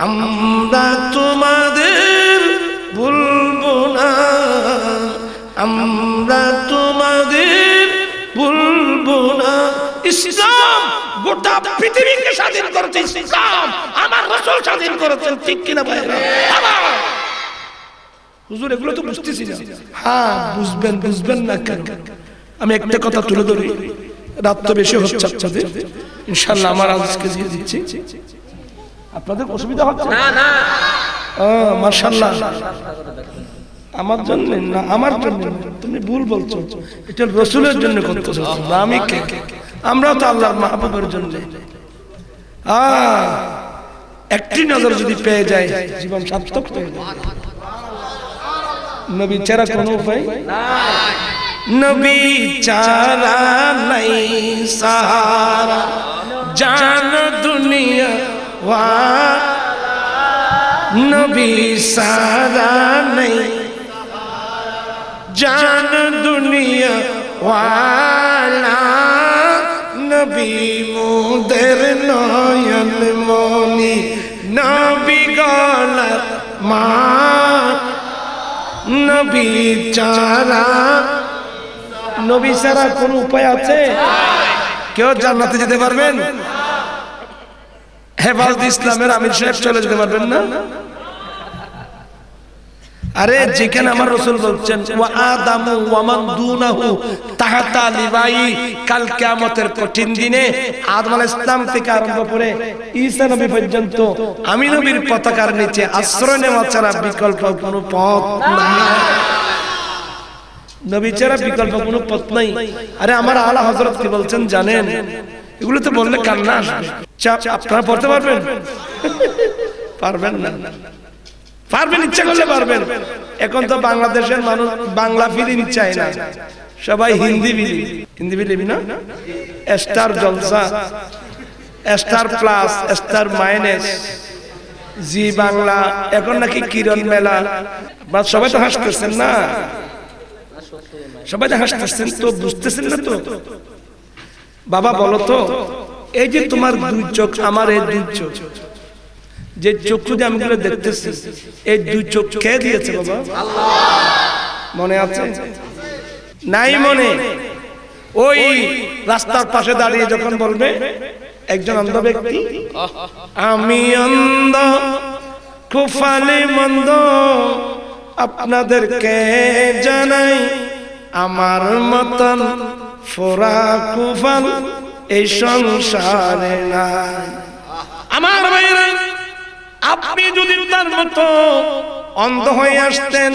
আমরা তোমাদের ভুলবো না, আমরা তোমাদের ভুলবো না। ইসলাম গোটা পৃথিবীকে স্বাধীন করেছে, ইসলাম আমার রাসূল স্বাধীন করেছেন, ঠিক কিনা ভাইরা? হুজুর এগুলো তো বুঝতেছি না। হ্যাঁ বুঝবেন, বুঝবেন না কেন? আমি একটা কথা তুলে ধরি, রাত তো বেশি হচ্ছে আপনাদের, ইনশাআল্লাহ আমার আজকে দিয়ে দিচ্ছি, আপনাদের অসুবিধা হচ্ছে না? না মাশাআল্লাহ, আমার জন্য না, আমার জন্য। তুমি ভুল বলছো, এটা রাসূলের জন্য করতেছো, আমি কে? আমরা তো আল্লাহর মাহবুবের জন্য। একটি নজর যদি পেয়ে যায় জীবন সার্থক হয়ে যায়। নবী ছাড়া কোনো উপায় নাই, নবী ছাড়া নাই সাহারা, জান দুনিয়া ওয়ালা, নবী ছাড়া নাই জান দুনিয়া ওয়ালা, নবী মোদের নয়ন মনি, নবী গলার মালা, নবী ছাড়া। নবী ছাড়া কোন উপায় আছে? কেউ জান্নাতে যেতে পারবেন? হেফাজত ইসলামের আমির সাহেব চলে যেতে পারবেন না? আরে যেখানে আমার রাসূল বলছেন ওয়া আদামু ওয়া মান দুনাহু তাহাতা লিবাই, কাল কিয়ামতের কঠিন দিনে আদম আলাইহিস সালাম থেকে আরম্ভ করে ঈসা নবী পর্যন্ত আমি নবীর পতাকার নিচে আশ্রয় নেওয়া ছাড়া বিকল্প কোনো পথ নাই। নবী ছাড়া বিকল্প কোনো পথ নাই। আরে আমার আলা হযরত কি বলছেন জানেন? এগুলো তো বললে কান্না আসবে। আপনারা পড়তে পারবেন? পারবেন না? পারবেন, ইচ্ছা করলে পারবেন। এখন তো বাংলাদেশের মানুষ বাংলা ফিল্ম চায় না, সবাই হিন্দি ফিল্ম। হিন্দি ফিল্ম না, স্টার জলসা, স্টার প্লাস, স্টার মাইনাস, জি বাংলা, এখন নাকি কিরণ মেলা। সবাই তো হাসতেছেন না, সবাই তো হাসতেছেন, তো বুঝতেছেন না তো? বাবা বলো তো, এই যে তোমার দুই চোখ, আমার এই দুই চোখ, যে চক্ষু দিয়ে আমি গুলো দেখতেছি, এই দুই চোখ কে দিয়েছে বাবা? মনে আছে? নাই মনে? ওই রাস্তার পাশে দাঁড়িয়ে যখন বলবে একজন অন্ধ ব্যক্তি, আমি অন্ধ কুফালে মন্দ, আপনাদেরকে জানাই আমার মতন ফোরা কুফাল এই সংসারে নাই। আমার ভাইরা, আপনি যদি তার মতো অন্ধ হয়ে আসতেন,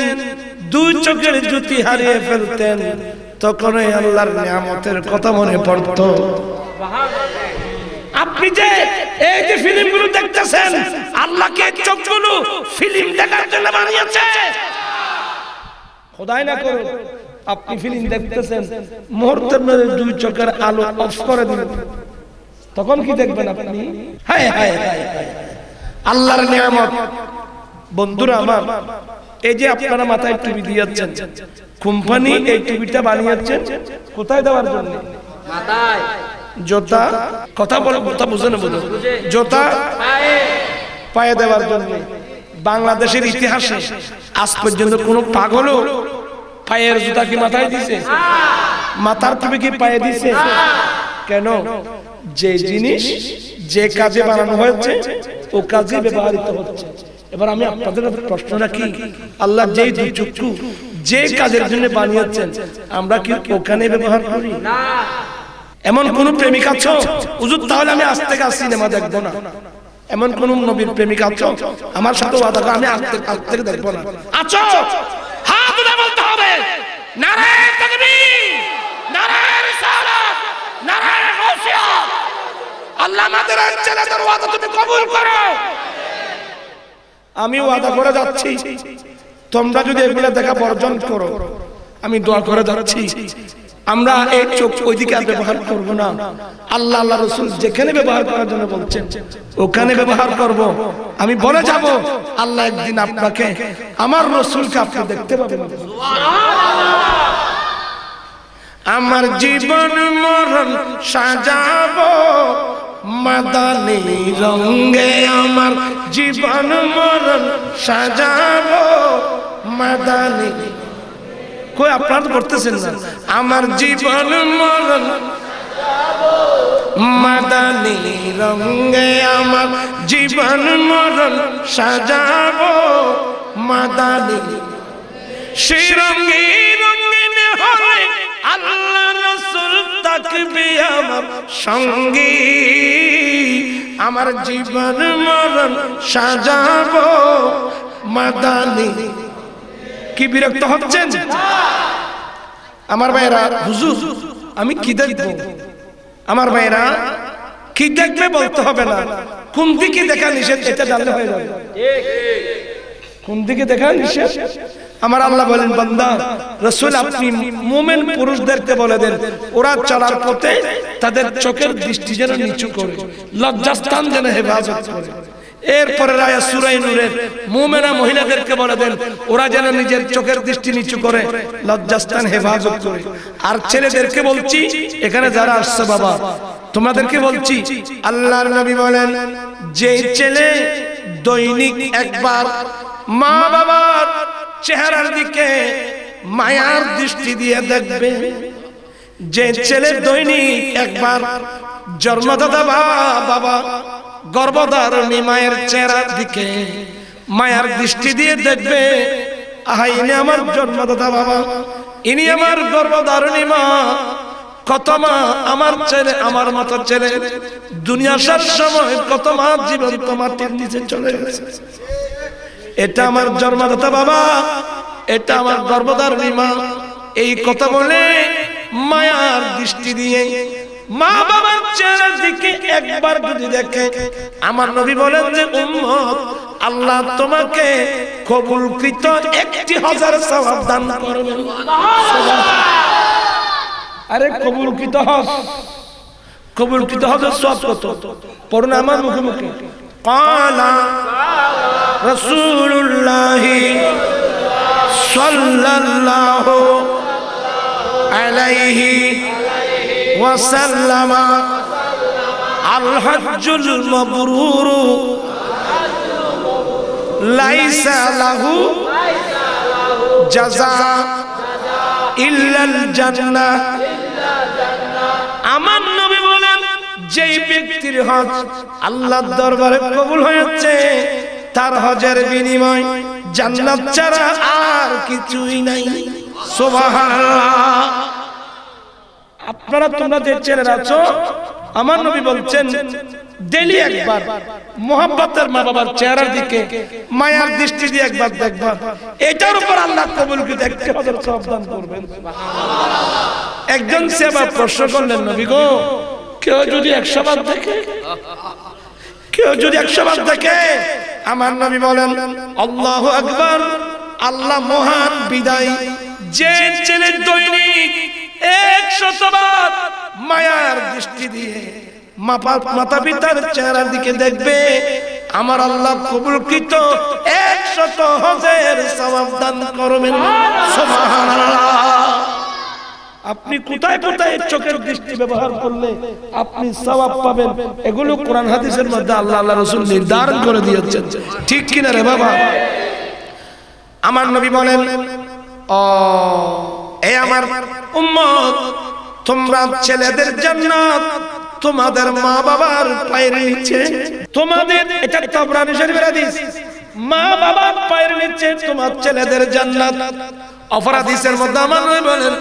দুই চোখের জ্যোতি হারিয়ে ফেলতেন, তখন আল্লাহর নিয়ামতের কথা মনে পড়তো। আপনি যে এই যে ফিল্মগুলো দেখতেছেন, আল্লাহকে চোখগুলো ফিল্ম দেখার জন্য বানিয়েছে। খোদাই না করুন আপনি ফিল্ম দেখতেছেন, মুহূর্তের মধ্যে দুই চোখের আলো অফ করে দিলেন, তখন কি দেখবেন আপনি? হায় হায় হায় হায়, আল্লাহর নিয়ামত। বন্ধুরা আমার, এই যে আপনারা মাথায় টুপি দিয়েছেন, কোম্পানি এই টুপিটা বানিয়েছেন কোথায় দেওয়ার জন্য? মাথায়। জোতা, কথা বলে, কথা বুঝে না বুঝে, জোতা পায়ে দেওয়ার জন্য। বাংলাদেশের ইতিহাসে আজ পর্যন্ত কোন পাগলও পায়ের জুতা কি মাথায় দিছে? মাথার টুপি কি পায়ে দিছে? কেন? যে জিনিস যে কাজে বানানো হয়েছে ও কাজে ব্যবহৃত হচ্ছে। এবার আমি আপনাদের প্রশ্ন রাখি, আল্লাহ যেই দুই চক্ষু যে কাজের জন্য বানিয়েছেন, আমরা কি ওখানে ব্যবহার করি? না। এমন কোন প্রেমিক আছো হুজুর তাহলে আমি আজ থেকে সিনেমা দেখবো না? এমন কোন নবীর প্রেমিক আছো আমার সাথে ওয়াদা করে আমি আজ থেকে দেখবো না? আছো? হাত তুলে বলতে হবে নারায়ে তাকবীর, নারায়ে রিসালাত, নারায়ে গাউসিয়াত। আল্লাহ আমাদের ছেলেদের ওয়াদা তুমি কবুল করো। আমি ওয়াদা করে যাচ্ছি, তোমরা যদি এগুলো দেখা বর্জন করো, আমি দোয়া করে যাচ্ছি আমরা এই চোখ ওইদিকে আর ব্যবহার করবো না। আল্লাহ আল্লাহ রাসূল যেখানে ব্যবহার করার জন্য বলছেন ওখানে ব্যবহার করব। আমি বলে যাব, আল্লাহ একদিন আপনাকে, আমার রাসূলকে আপনি দেখতে পাবেন। আমার জীবন মরণ সাজাবো মাদানী রঙে, আমার জীবন মরণ সাজাবো মাদানী। কই আপনারা তো করতেছেন না? আমার জীবন মরণ মাদানী রঙে, আমার জীবন মরণ সাজাবো মাদানী। সেই রঙে রঙিন হলে আল্লাহ রাসূল থাকবে আমার সঙ্গী। আমার জীবন মরণ সাজাবো মাদানী। কি বিরক্ত হচ্ছেন আমার ভাইরা? হুজুর আমি কি দেখবো? আমার ভাইরা কি দেখবে বলতে হবে না, কোন দিকে দেখা নিষেধ এটা জানলে হয়ে যাবে। কোন দিকে দেখা নিষেধ? আমার আল্লাহ বলেন, বান্দা রাসূল আপনি মুমিন পুরুষদেরকে বলে দেন ওরা চলার পথে তাদের চোখের দৃষ্টি যেন নিচু করে, লজ্জাস্থান যেন হেফাজত করে। এরপরে আয়াত সূরা নূরের মুমিনা মহিলাদেরকে বলে দেন ওরা যেন নিজের চোখের দৃষ্টি নিচু করে, লজ্জাস্থান হেফাজত করে। আর ছেলেদেরকে বলছি, এখানে যারা আসছে বাবা তোমাদেরকে বলছি, আল্লাহর নবী বলেন যে ছেলে দৈনিক একবার মা বাবার চেহারার দিকে মায়ার দৃষ্টি দিয়ে দেখবে, যে ছেলে দৈনিক একবার জন্মদাতা বাবা গর্ভধারণী মায়ের চেহারার দিকে মায়ার দৃষ্টি দিয়ে দেখবে, আহা ইনি আমার জন্মদাতা বাবা, ইনি আমার গর্ভধারণী মা, কত মা আমার ছেলে, আমার মতো ছেলে দুনিয়া আসার সময় কত মা জীবন্ত মাটির নিচে চলে গেছে। এটা আমার জন্মদাতা বাবা, এটা আমার গর্ভধারণী মা। এই কথা বলে মায়ার দৃষ্টি দিয়ে মা বাবার চেহারার দিকে একবার যদি দেখে, আমার নবী বলেন যে উম্মত আল্লাহ তোমাকে কবুলকৃত 1000 সওয়াব দান করবেন। আরে কবুলকৃত হজ, কবুলকৃত হজের সওয়াব কত? পড়ুন আমার মুখে মুখে, ক্বালা রাসূলুল্লাহ সাল্লাল্লাহু আলাইহি وسلم الحج المبرور ليس له جزاء إلا الجنة। আমার নবী বলেন যেই ব্যক্তির হজ আল্লাহর দরবারে কবুল হয়েছে তার হজের বিনিময় জান্নাত ছাড়া আর কিছুই নাই। সুবহানাল্লাহ। আপনারা তোমরা যে ছেলেরা আছো, আমার নবী বলছেন ডেলি একবার মোহাব্বতের মা বাবার চেহারার দিকে মায়ার দৃষ্টি দিয়ে একবার দেখবা, এটার উপর আল্লাহ কবুল করে 1000 সওয়াব দান করবেন। একজন সাহাবা প্রশ্ন করলেন, নবী গো কেউ যদি 100 বার দেখে, কেউ যদি 100 বার দেখে? আমার নবী বলেন আল্লাহু আকবার, আল্লাহ মহান, বিদায় যে ছেলে দৈনিক 100 বার মায়ার দৃষ্টি দিয়ে মাতা পিতার চেহারার দিকে দেখবে, আমার আল্লাহ কবুলকৃত 100 হজের সওয়াব দান করবেন। সুবহানাল্লাহ। আপনি কোথায় কোথায় চোখের দৃষ্টি ব্যবহার করলে আপনি সওয়াব পাবেন, এগুলো কোরআন হাদিসের মধ্যে আল্লাহ রাসূল নির্ধারণ করে দিয়েছেন। ঠিক কিনা রে বাবা? আমার নবী বলেন, ও এই আমার উম্মত, তোমরা ছেলেদের জান্নাত তোমাদের মা বাবার পায়ের নিচে, তোমাদের, এটা তাবরানী শরীফের হাদিস, মা বাবার পায়ের নিচে তোমার ছেলেদের জান্নাত। অপর হাদিসের মধ্যে আমার নবী বলেন,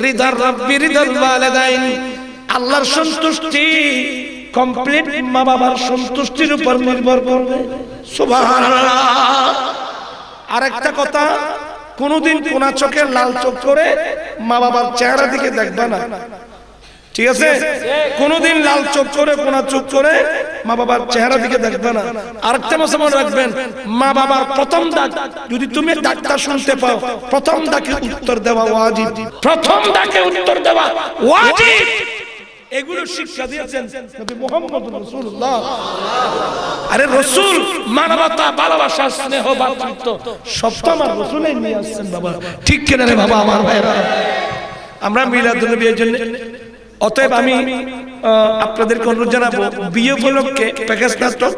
রিদার রাব্বি রিদাল ওয়ালিদাইন, আল্লাহর সন্তুষ্টি কমপ্লিট মা বাবার সন্তুষ্টির উপর নির্ভর করবে। সুবহানাল্লাহ। আরেকটা কথা, কোনদিন কোনা চোখে লাল চোখ করে মা বাবার চেহারা দিকে দেখবে না, ঠিক আছে? কোনদিন লাল চোখ করে কোনা চোখ করে মা বাবার চেহারা দিকে দেখবে না। আরেকটা মনে রাখবেন, মা বাবার প্রথম ডাক যদি তুমি ডাকটা শুনতে পাও, প্রথম ডাকে উত্তর দেওয়া ওয়াজিব। প্রথম ডাকে উত্তর দেওয়া ওয়াজিব। এগুলো শিক্ষা দিয়েছেন নবী মুহাম্মদ রাসূলুল্লাহ। আরে রাসূল মানবতা, ভালোবাসা, স্নেহ, ভাতৃত্ব সব তো আমার রাসূলই নিয়ে আসছেন বাবা। ঠিক কিনা রে বাবা? আমার ভাইরা, আমরা মিলাদুন নবীর জন্য, অতএব আমি আপনাদেরকে অনুরোধ জানাবো, বিয়ে উপলক্ষে প্যাকেজ নাটক,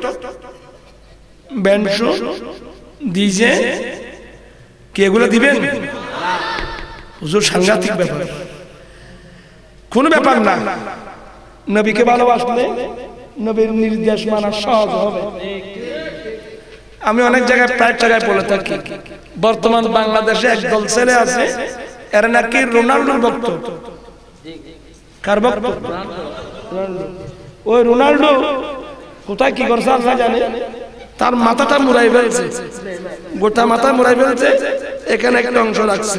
ব্যান্ড শো, ডিজে, কি এগুলো দিবেন? হুজুর সাংঘাতিক ব্যাপার, কোন ব্যাপার না। নবীকে ভালোবাসলে নবীর নির্দেশ মানা সহজ হবে। আমি অনেক জায়গায়, প্রায় জায়গায় বলে থাকি, বর্তমান বাংলাদেশে একদল ছেলে আছে, এরা নাকি রোনাল্ডোর ভক্ত। কার ভক্ত? ওই রোনাল্ডো কোথায় কি করছে আল্লাহ জানে, তার মাথাটা মুড়াই ফেলছে, গোটা মাথা মুড়াই ফেলছে, এখানে একটা অংশ রাখছে।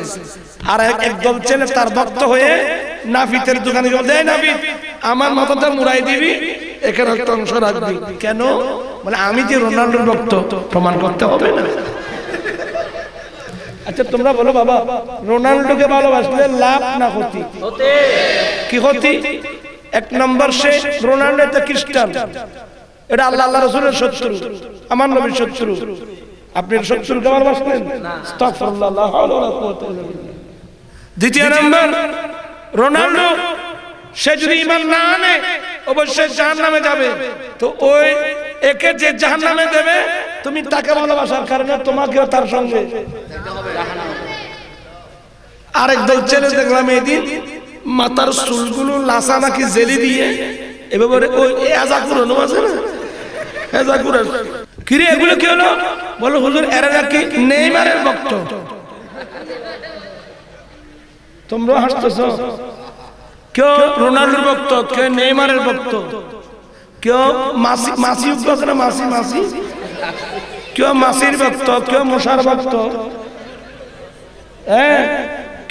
আর একদল ছেলে তার ভক্ত হয়ে নাফিতের দোকানে দেয়, নাফিত আমার মাথাটা মুড়াই দিবি, এখানে একটা অংশ রাখবি। কেন? মানে আমি যে রোনাল্ডোর ভক্ত প্রমাণ করতে হবে না। আচ্ছা তোমরা বলো বাবা, রোনাল্ডোকে ভালোবাসলে লাভ না ক্ষতি? কি ক্ষতি? এক নম্বর, সে রোনাল্ডো তো খ্রিস্টান, এটা আল্লাহ রাসূলের শত্রু, আমার নবীর শত্রু। আপনি শত্রুকে ভালোবাসলেন? আস্তাগফিরুল্লাহ, লা হাওলা ওয়ালা কুওয়াতা ইল্লা বিল্লাহ। দ্বিতীয় নম্বর, রোনাল্ডো সে যদি ঈমান না আনে অবশ্যই জাহান্নামে যাবে। তো ওই একে যে জাহান্নামে দেবে, তুমি তাকে ভালোবাসার কারণে তোমাকেও তার সঙ্গে। আরেক দল ছেলে দেখলাম এদিন মাথার চুলগুলো লাসা নাকি জেলি দিয়ে এভাবে ওই এজাকুরানো আছে না, এজাকুরা কিরে এগুলো কি হলো? বলো হুজুর এরা নাকি নেইমারের ভক্ত। তোমরা হাসতেছো, কেউ রোনাল্ডোর ভক্ত, কেউ নেইমারের ভক্ত, কেউ মাসি মাসি মাসি মাসি, কেউ মাসির ভক্ত, কেউ মশার ভক্ত,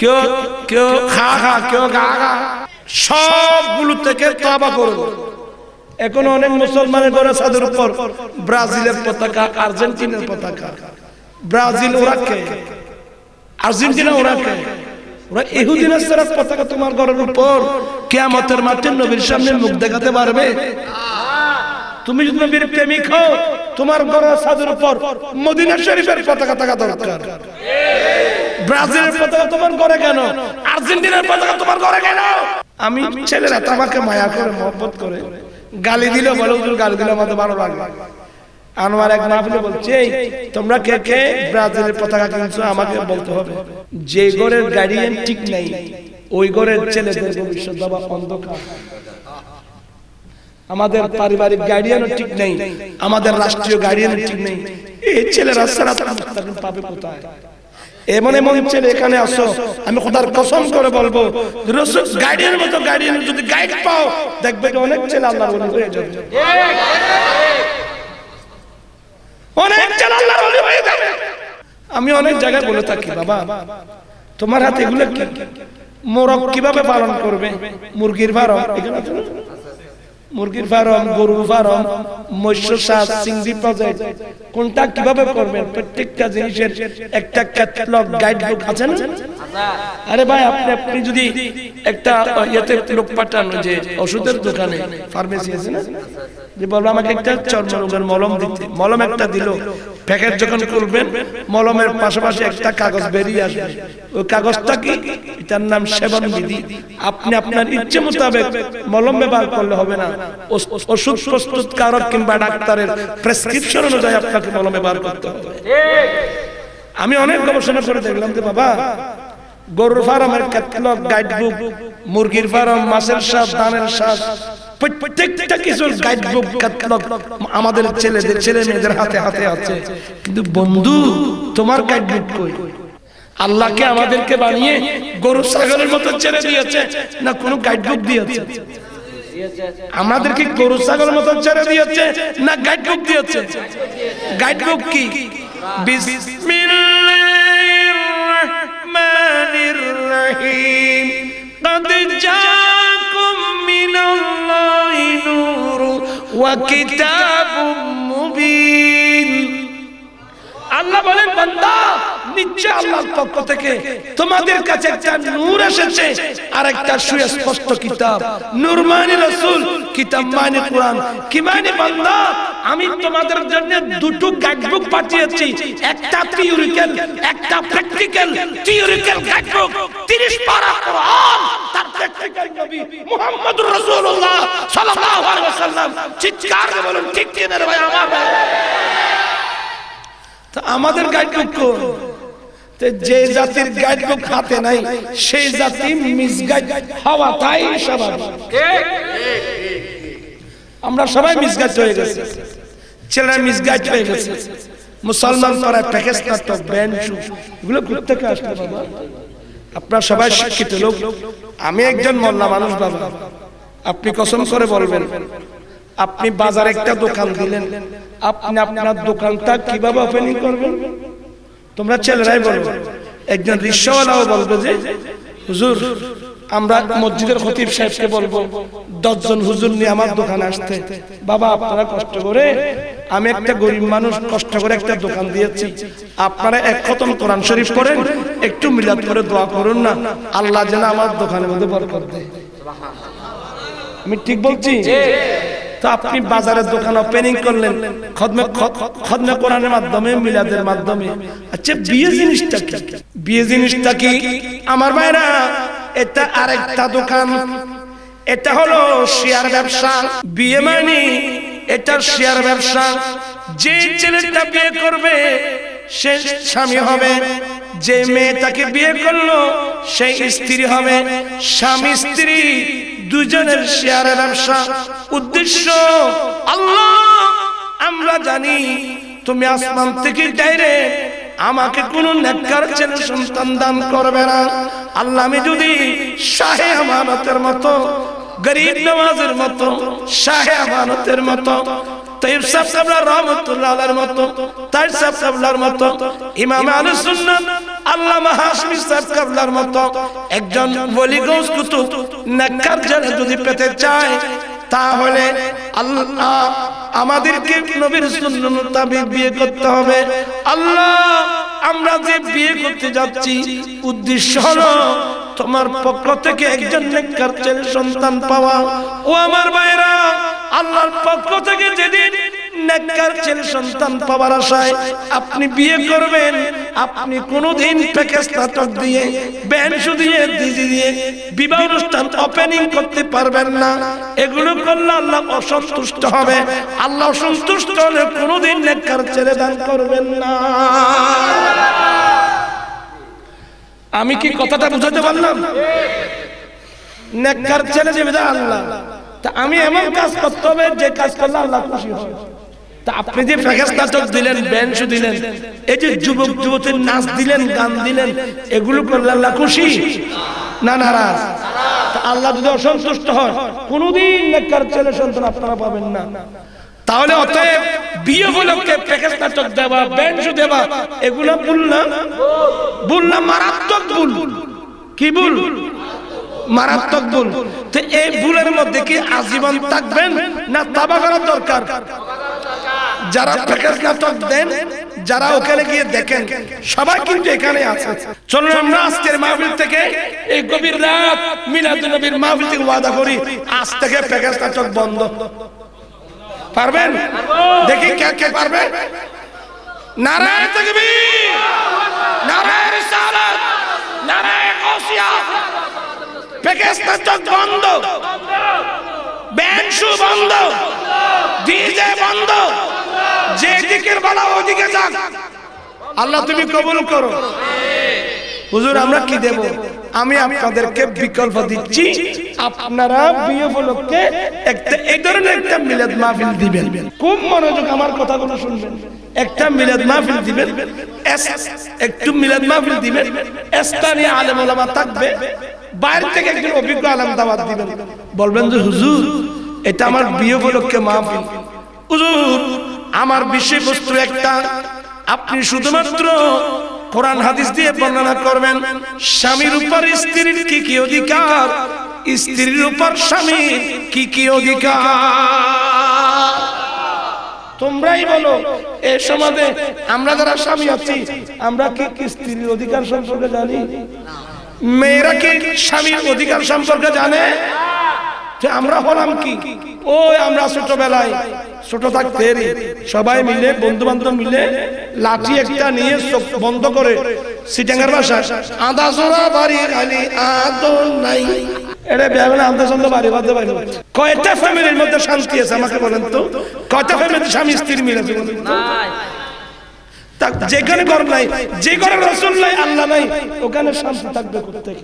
কেউ কেউ খা খা, কেউ গা গা। সবগুলো থেকে তওবা করুন। এখন অনেক মুসলমানের ঘরে ছাদের উপর ব্রাজিলের পতাকা, আর্জেন্টিনার পতাকা। ব্রাজিল ওরা কে? আর্জেন্টিনা ওরা কে? ওরা ইহুদি নাসারার পতাকা তোমার ঘরের উপর কিয়ামতের মাঠে নবীর সামনে মুখ দেখাতে পারবে? তুমি যদি নবীর প্রেমিক হও, তোমার ঘরের ছাদের উপর মদিনা শরীফের পতাকা থাকা দরকার। ব্রাজিলের পতাকা তোমার ঘরে কেন? আর্জেন্টিনার পতাকা তোমার ঘরে কেন? আমি ছেলেরা আমাকে মায়া করে, মহব্বত করে, গালি দিলে বলে হুজুর গালি দিলে আমাদের ভালো লাগে। আনোয়ার এক মাহফিলে বলছে, তোমরা কে কে ব্রাজিলের পতাকা কিনছো আমাকে বলতে হবে। যে ঘরের গার্ডিয়ান ঠিক নাই, ওই ঘরের ছেলেদের ভবিষ্যৎ বাবা অন্ধকার। আমাদের পারিবারিক গার্ডিয়ানও ঠিক নেই, আমাদের রাষ্ট্রীয় গার্ডিয়ানও ঠিক নেই। এই ছেলেরা সিরাতাল মুস্তাকিম পাবে কোথায়? এমন এমন ছেলে এখানে আসো, আমি খোদার কসম করে বলবো, রাসূল গার্ডিয়ানের মতো গার্ডিয়ান যদি গাইড পাও, দেখবে যে অনেক ছেলে আল্লাহর ওলি হয়ে যাবে। অনেক ছেলে আল্লাহর ওলি হয়ে যাবে। আমি অনেক জায়গায় বলে থাকি, বাবা তোমার হাতে এগুলো কি? মোরগ কিভাবে পালন করবে? মুরগির ফার্ম এখানে আছে না? মুরগির ফার্ম, গরুর ফার্ম, মৎস্য চাষ, চিংড়ি প্রজেক্ট, কোনটা কিভাবে করবেন প্রত্যেকটা জিনিসের একটা ক্যাটালগ গাইডবুক আছে না? আরে ভাই আপনি যদি একটা ইয়েতে লোক পাঠান, যে ওষুধের দোকানে ফার্মেসি আছে না, যে বলবো আমাকে একটা চর্মরোগের মলম দিতে, মলম একটা দিল, প্যাকেট যখন খুলবেন মলমের পাশাপাশি একটা কাগজ বেরিয়ে আসবে, ওই কাগজটা কি? এটার নাম সেবন বিধি। আপনি আপনার ইচ্ছে মোতাবেক মলম ব্যবহার করলে হবে না, ওষুধ প্রস্তুতকারক কিংবা ডাক্তারের প্রেসক্রিপশন অনুযায়ী আপনাকে মলম ব্যবহার করতে হবে। আমি অনেক গবেষণা করে দেখলাম যে বাবা, গরুর ফার্মের ক্যাটালগ গাইডবুক, মুরগির ফার্ম, মাছের শ্বাস, ধানের শ্বাস, প্রত্যেকটা কিছুর গাইডবুক ক্যাটালগ আমাদের ছেলেদের, ছেলে মেয়েদের হাতে হাতে আছে। কিন্তু বন্ধু, তোমার গাইডবুক কই? আল্লাহকে আমাদেরকে বানিয়ে গরু ছাগলের মতো ছেড়ে দিয়েছে না কোনো গাইডবুক দিয়েছে? আমাদেরকে গরু ছাগলের মতো ছেড়ে দিয়েছে না গাইডবুক দিয়েছে? গাইডবুক কি? বিসমিল্লাহির রহমানির রহিম, قد جاءكم من الله نور وكتاب مبين। আল্লাহ বলেন বান্দা, নিশ্চয় আল্লাহর পক্ষ থেকে তোমাদের কাছে একটা নূর এসেছে আর একটা সুস্পষ্ট কিতাব। নূর মানে রাসূল, কিতাব মানে কোরআন। কি মানে বান্দা, আমি তোমাদের জন্য দুটো গাইডবুক পাঠিয়েছি, একটা থিওরিক্যাল, একটা প্র্যাকটিক্যাল। থিওরিক্যাল গাইডবুক 30 পারা কোরআন, তার প্র্যাকটিক্যাল নবী মুহাম্মদুর রাসূলুল্লাহ সাল্লাল্লাহু আলাইহি ওয়াসাল্লাম। চিৎকার করে বলুন ঠিক কি না রে ভাই আমার? তো আমাদের গাইডবুক কোন? যে জাতির গাইডবুক হাতে নাই সেই জাতি মিসগাইড হওয়া তাই স্বাভাবিক। আমরা সবাই মিসগাইড হয়ে গেছে, ছেলেরা মিসগাইড হয়ে গেছে। মুসলমান তারা প্যাকেজ নাটক, ব্যান্ড শু, এগুলো কোথা থেকে আসলো বাবা? আপনারা সবাই শিক্ষিত লোক, আমি একজন মোল্লা মানুষ বাবা। আপনি কসম করে বলবেন, আপনি বাজারে একটা দোকান দিলেন, আপনি আপনার দোকানটা কিভাবে ওপেনিং করবেন? তোমরা ছেলেরাই বলবে, একজন রিকশাওয়ালাও বলবে যে হুজুর আমরা মসজিদের খতিব সাহেবকে বলবো 10 জন হুজুর নিয়ে আমার দোকানে আসতে। বাবা আপনারা কষ্ট করে, আমি একটা গরিব মানুষ, কষ্ট করে একটা দোকান দিয়েছি, আপনারা এক খতম কোরআন শরীফ পড়েন, একটু মিলাদ করে দোয়া করুন না, আল্লাহ যেন আমার দোকানের মধ্যে বরকত দেয়। আমি ঠিক বলছি? তো আপনি বাজারের দোকান ওপেনিং করলেন খতমে কোরআনের মাধ্যমে, মিলাদের মাধ্যমে। আচ্ছা বিয়ে জিনিসটা কি? বিয়ে জিনিসটা কি আমার ভাইরা? এটা আরেকটা দোকান, এটা হলো শেয়ার ব্যবসা। বিয়ে মানে এটা শেয়ার ব্যবসা। যে ছেলেটা বিয়ে করবে সে স্বামী হবে, যে মেয়েটাকে বিয়ে করলো সেই স্ত্রী হবে। স্বামী স্ত্রী দুজনের শেয়ারের ব্যবসা। উদ্দেশ্য আল্লাহ, আমরা জানি তুমি আসমান থেকে ডাইরেক্ট আমাকে কোন নেককার ছেলে সন্তান দান করবে না। আল্লাহ, আমি যদি শাহে আমানতের মতো, গরিব নওয়াজের মতো, শাহে আমানতের মতো, তাইব সাহেব কাবলা রহমাতুল্লাহ আলাইহির মতো, তাইব সাহেব কাবলার মতো, ইমাম আহলে সুন্নাত আল্লামা হাশমি সাহেব কাবলার মতো একজন ওলি গৌস কুতুব নেককার ছেলে যদি পেতে চায়, তাহলে আল্লাহ আমাদেরকে নবীর সুন্নাত মোতাবেক বিয়ে করতে হবে। আল্লাহ, আমরা যে বিয়ে করতে যাচ্ছি উদ্দেশ্য হলো তোমার পক্ষ থেকে একজন নেককার ছেলে সন্তান পাওয়া। ও আমার ভাইরা, আল্লাহর পক্ষ থেকে যেদিন নেককার ছেলে সন্তান পাওয়ার আশায় আপনি বিয়ে করবেন, আপনি কোনোদিন প্যাকেজ নাটক দিয়ে, ব্যান্ড দিয়ে, ডিজে দিয়ে বিবাহ অনুষ্ঠান ওপেনিং করতে পারবেন না। এগুলো করলে আল্লাহ অসন্তুষ্ট হবে। আল্লাহ অসন্তুষ্ট হলে কোনোদিন নেককার ছেলে দান করবেন না। আমি কি কথাটা বুঝাতে পারলাম? নেককার ছেলে দেবে আল্লাহ। তা আমি এমন কাজ করতে হবে যে কাজ করলে আল্লাহ খুশি হয়। তা আপনি যে প্যাকেজ নাটক দিলেন, ব্যান্ড দিলেন, এই যে যুবক যুবতীর নাচ দিলেন, গান দিলেন, এগুলো করলে আল্লাহ খুশি না নারাজ? আল্লাহ যদি অসন্তুষ্ট হয় কোনোদিন নেককার ছেলে সন্তান আপনারা পাবেন না। তাহলে অতএব বিয়ে উপলক্ষে প্যাকেজ নাটক দেওয়া, ব্যান্ড দেওয়া, এগুলো ভুল না? ভুল না? মারাত্মক ভুল। কি ভুল? মারাত্মক ভুল। তো এই ভুলের মধ্যে কি আজীবন থাকবেন না তাবা করার দরকার? যারা প্যাকেজ নাটক দেন, যারা ওখানে গিয়ে দেখেন, সবাই কিন্তু এখানে আছে। চলুন আমরা আজকের মাহফিল থেকে, এই গভীর রাত মিলাদুন নবীর মাহফিল থেকে ওয়াদা করি, আজ থেকে প্যাকেজ নাটক বন্ধ। পারবেন? দেখি কে কে পারবে। নারায়ে তাকবীর, নারায়ে রিসালাত, নারায়ে গাউসিয়া। প্যাকেজ নাটক বন্ধ, ব্যান্ড শো বন্ধ, ডিজে বন্ধ, যে দিকের বলা ওদিকে যাক। আল্লাহ তুমি কবুল করো। হুজুর আমরা কি দেব? আমি আপনাদেরকে বিকল্প দিচ্ছি, আপনারা বিয়ে উপলক্ষে একটা এই ধরনের একটা মিলাদ মাহফিল দিবেন। খুব মনোযোগ আমার কথাগুলো শুনবেন। একটা মিলাদ মাহফিল দিবেন, একটু মিলাদ মাহফিল দিবেন, স্থানীয় আলেম ওলামা থাকবে, বাইরে থেকে একজন অভিজ্ঞ আলেম দাওয়াত দিবেন। বলবেন যে হুজুর এটা আমার বিয়ে উপলক্ষে মাহফিল, হুজুর আমার বিষয়বস্তু একটা, আপনি শুধুমাত্র কোরআন হাদিস দিয়ে বর্ণনা করবেন। স্বামীর উপর স্ত্রীর কি কি অধিকার, স্ত্রীর উপর স্বামীর কি কি অধিকার, তোমরাই বলো। এই সমাজে আমরা যারা স্বামী আছি, আমরা কি স্ত্রীর অধিকার সম্পর্কে জানি? মেয়েরা কি স্বামীর অধিকার সম্পর্কে জানে? আমরা হলাম কি, ওই আমরা ছোটবেলায় ছোট থাকতে সবাই মিলে বন্ধু বান্ধব মিলে লাঠি একটা নিয়ে চোখ বন্ধ করে সিটাঙ্গার ভাষা আদা জোড়া বাড়ি খালি আদর নাই, এটা বেগুনে আদা চন্দ্র বাড়ি বাঁধতে পারি। কয়টা ফ্যামিলির মধ্যে শান্তি আছে আমাকে বলেন তো? কয়টা ফ্যামিলিতে স্বামী স্ত্রী মিলে আছে? যেখানে ঘর নাই, যে ঘরে রাসূল নাই, আল্লাহ নাই, ওখানে শান্তি থাকবে কোথায়?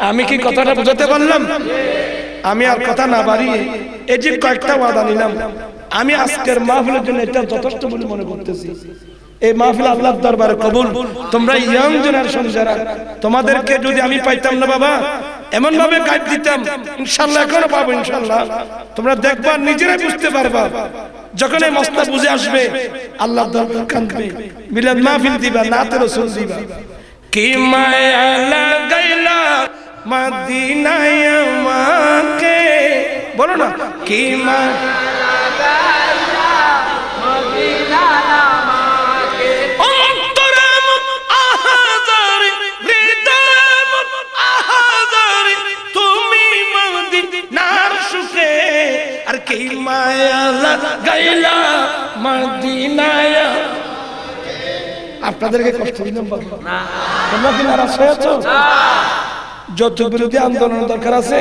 আমি কি কথাটা বুঝাতে পারলাম? আমি আর কথা না বাড়িয়ে এই যে কয়েকটা ওয়াদা নিলাম, আমি আজকের মাহফিলের জন্য এটা যথেষ্ট বলে মনে করতেছি। এই মাহফিল আল্লাহর দরবারে কবুল। তোমরা ইয়াং জেনারেশন যারা, তোমাদেরকে যদি আমি পাইতাম না বাবা, এমন ভাবে গাইড দিতাম, ইনশাআল্লাহ এখনো পাবো ইনশাআল্লাহ। তোমরা দেখবা, নিজেরাই বুঝতে পারবা, যখন এই মস্তা বুঝে আসবে আল্লাহর দরবারে কাঁদবে, মিলাদ মাহফিল দিবা, নাতে রাসূল দিবা। কি মায়া লাগাইলা মদিনায় আমাকে, বলো না, কি মায়া লাগাইলা মদিনায় আমাকে, অন্তরম আহাজারি হৃদয়ম আহাজারি তুমি মদিনার সুখে, আর কি মায়া লাগাইলা মদিনায়। আপনাদেরকে কষ্ট দিলাম না? তোমরা কি নারাজ হয়েছো? যত বিরোধী আন্দোলনের দরকার আছে।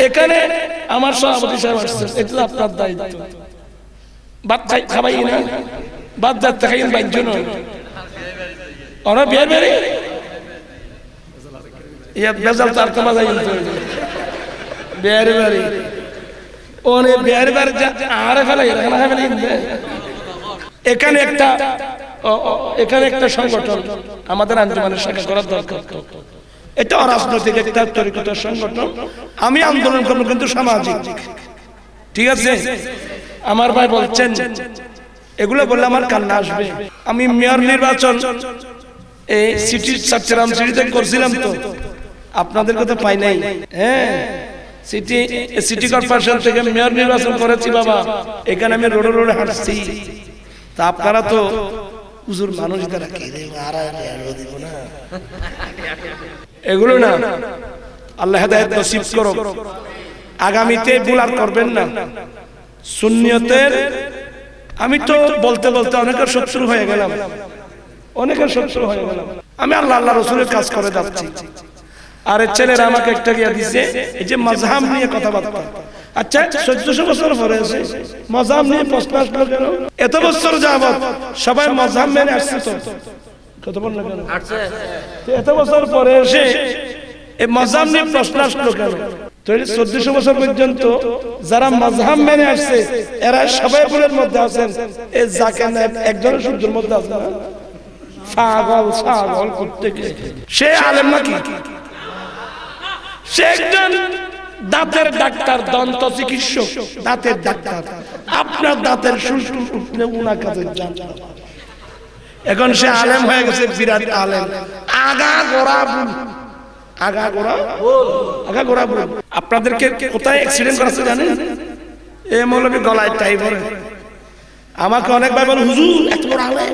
এখানে আমার সভাপতি সাহেব আসছে, এটা আপনার দায়িত্ব। ভাত খাবাই না, ভাত যাতে খাই বাহ্য নয়, ওরা বিয়ার বেড়ে বেজাল তার কমা যাই বিয়ার বাড়ি ওনে বিয়ার বাড়ি আরে ফেলাই এখানে একটা সংগঠন আমাদের আঞ্জুমানের শাখা করার দরকার। এটা অরাজনৈতিক একটা তরিকতার সংগঠন। আমি আন্দোলন করবো কিন্তু সামাজিক, ঠিক আছে? আমার ভাই বলছেন, এগুলো বললে আমার কান্না আসবে। আমি মেয়র নির্বাচন এই সিটি চট্টগ্রাম সিটিতে করছিলাম, তো আপনাদের কথা পাই নাই। হ্যাঁ, সিটি কর্পোরেশন থেকে মেয়র নির্বাচন করেছি বাবা। এখানে আমি রোডে রোডে হাঁটছি, তা আপনারা তো হুজুর মানুষ দ্বারা দিব না, এগুলো না। আল্লাহ হেদায়েত নসিব করুক। আগামীতে ভুল আর করবেন না। সুন্নিয়তের আমি তো বলতে বলতে অনেকের শত্রু হয়ে গেলাম, আমি আল্লাহ রাসূলের কাজ করে যাচ্ছি। আর ছেলেরা আমাকে একটা গিয়া দিছে, এই যে মাযহাব নিয়ে কথাবার্তা। আচ্ছা, 1400 বছর পরে আছে মাযহাব নিয়ে প্রশ্ন আসলো কেন? এত বছর যাবত সবাই মাযহাব মেনে আসছে, তো কত বল না কেন আসছে? এত বছর পরে এসে এই মাযহাব নিয়ে প্রশ্ন আসলো কেন? তো 1400 বছর পর্যন্ত যারা মাযহাব মেনে আসছে এরা সবাই ভুলের মধ্যে আছেন। এই জাকির নায়েক একজন শুদ্ধের মধ্যে আছে না? পাগল করতে গিয়ে সে আলেম নাকি? সে একজন দাঁতের ডাক্তার, দন্ত চিকিৎসক, দাঁতের ডাক্তার। আপনার দাঁতের সুলসুল উঠলে উনার কাছে যান। এখন সে আলেম হয়ে গেছে, বিরাট আলেম, আগা গোড়া ভুল। আগাগোড়া ভুল। আপনাদেরকে কোথায় অ্যাক্সিডেন্ট করেছে জানেন? এ মৌলবী গলায় টাই ভরে। আমাকে অনেক ভাই বলে, হুজুর এত বড় আলেম,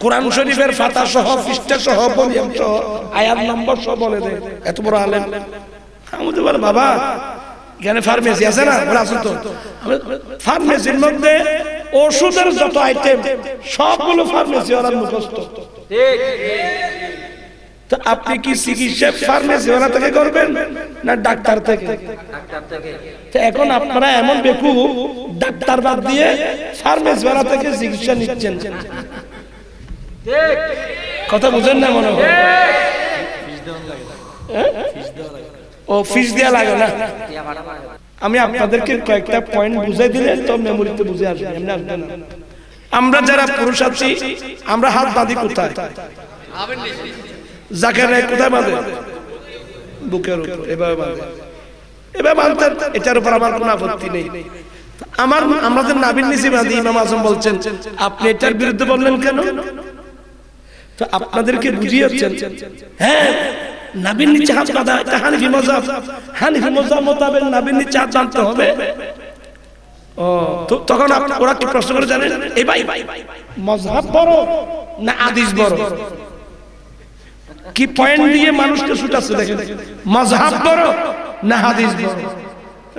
কোরআন শরীফের ফাতা সহ পৃষ্ঠা সহ ভলিউম সহ আয়াত নম্বর সহ বলে দেয়, এত বড় আলেম। আমি তো বলে বাবা এখানে ফার্মেসি আছে না? বলে আছে তো। ফার্মেসির মধ্যে ওষুধের যত আইটেম সবগুলো ফার্মেসি ওরা মুখস্থ। তো আপনি কি চিকিৎসা ফার্মেসি ওরা থেকে করবেন না ডাক্তার থেকে? তো এখন আপনারা এমন বেকু ডাক্তার বাদ দিয়ে ফার্মেসি ওরা থেকে চিকিৎসা নিচ্ছেন। কথা বুঝেন না মনে হয়? ও ফিস দেওয়া লাগে না। আমি আপনাদেরকে কয়েকটা পয়েন্ট বুঝাই দিলে তো মেমোরিতে বুঝে আসবে, এমনি আসবে না। আমরা যারা পুরুষ আছি আমরা হাত বাঁধি কোথায়? জাকের কোথায় বাঁধে? বুকের উপর। এভাবে বাঁধে, এভাবে বাঁধতে, এটার উপর আমার কোনো আপত্তি নেই। আমাদের নাভির নিচে বাঁধি। ইমাম আজম বলছেন আপনি এটার বিরুদ্ধে বললেন কেন? তো আপনাদেরকে বুঝিয়েছেন হ্যাঁ নাভির নিচে হাত বাঁধা এটা হানিফি মাযহাব। হানিফি মাযহাব মোতাবেক নাভির নিচে হাত বাঁধতে হবে। ও তো তখন ওরা কি প্রশ্ন করে জানেন? এই ভাই মাযহাব বড় না হাদিস বড়? কি পয়েন্ট দিয়ে মানুষকে ছুটাচ্ছে দেখেন, মাযহাব বড় না হাদিস বড়?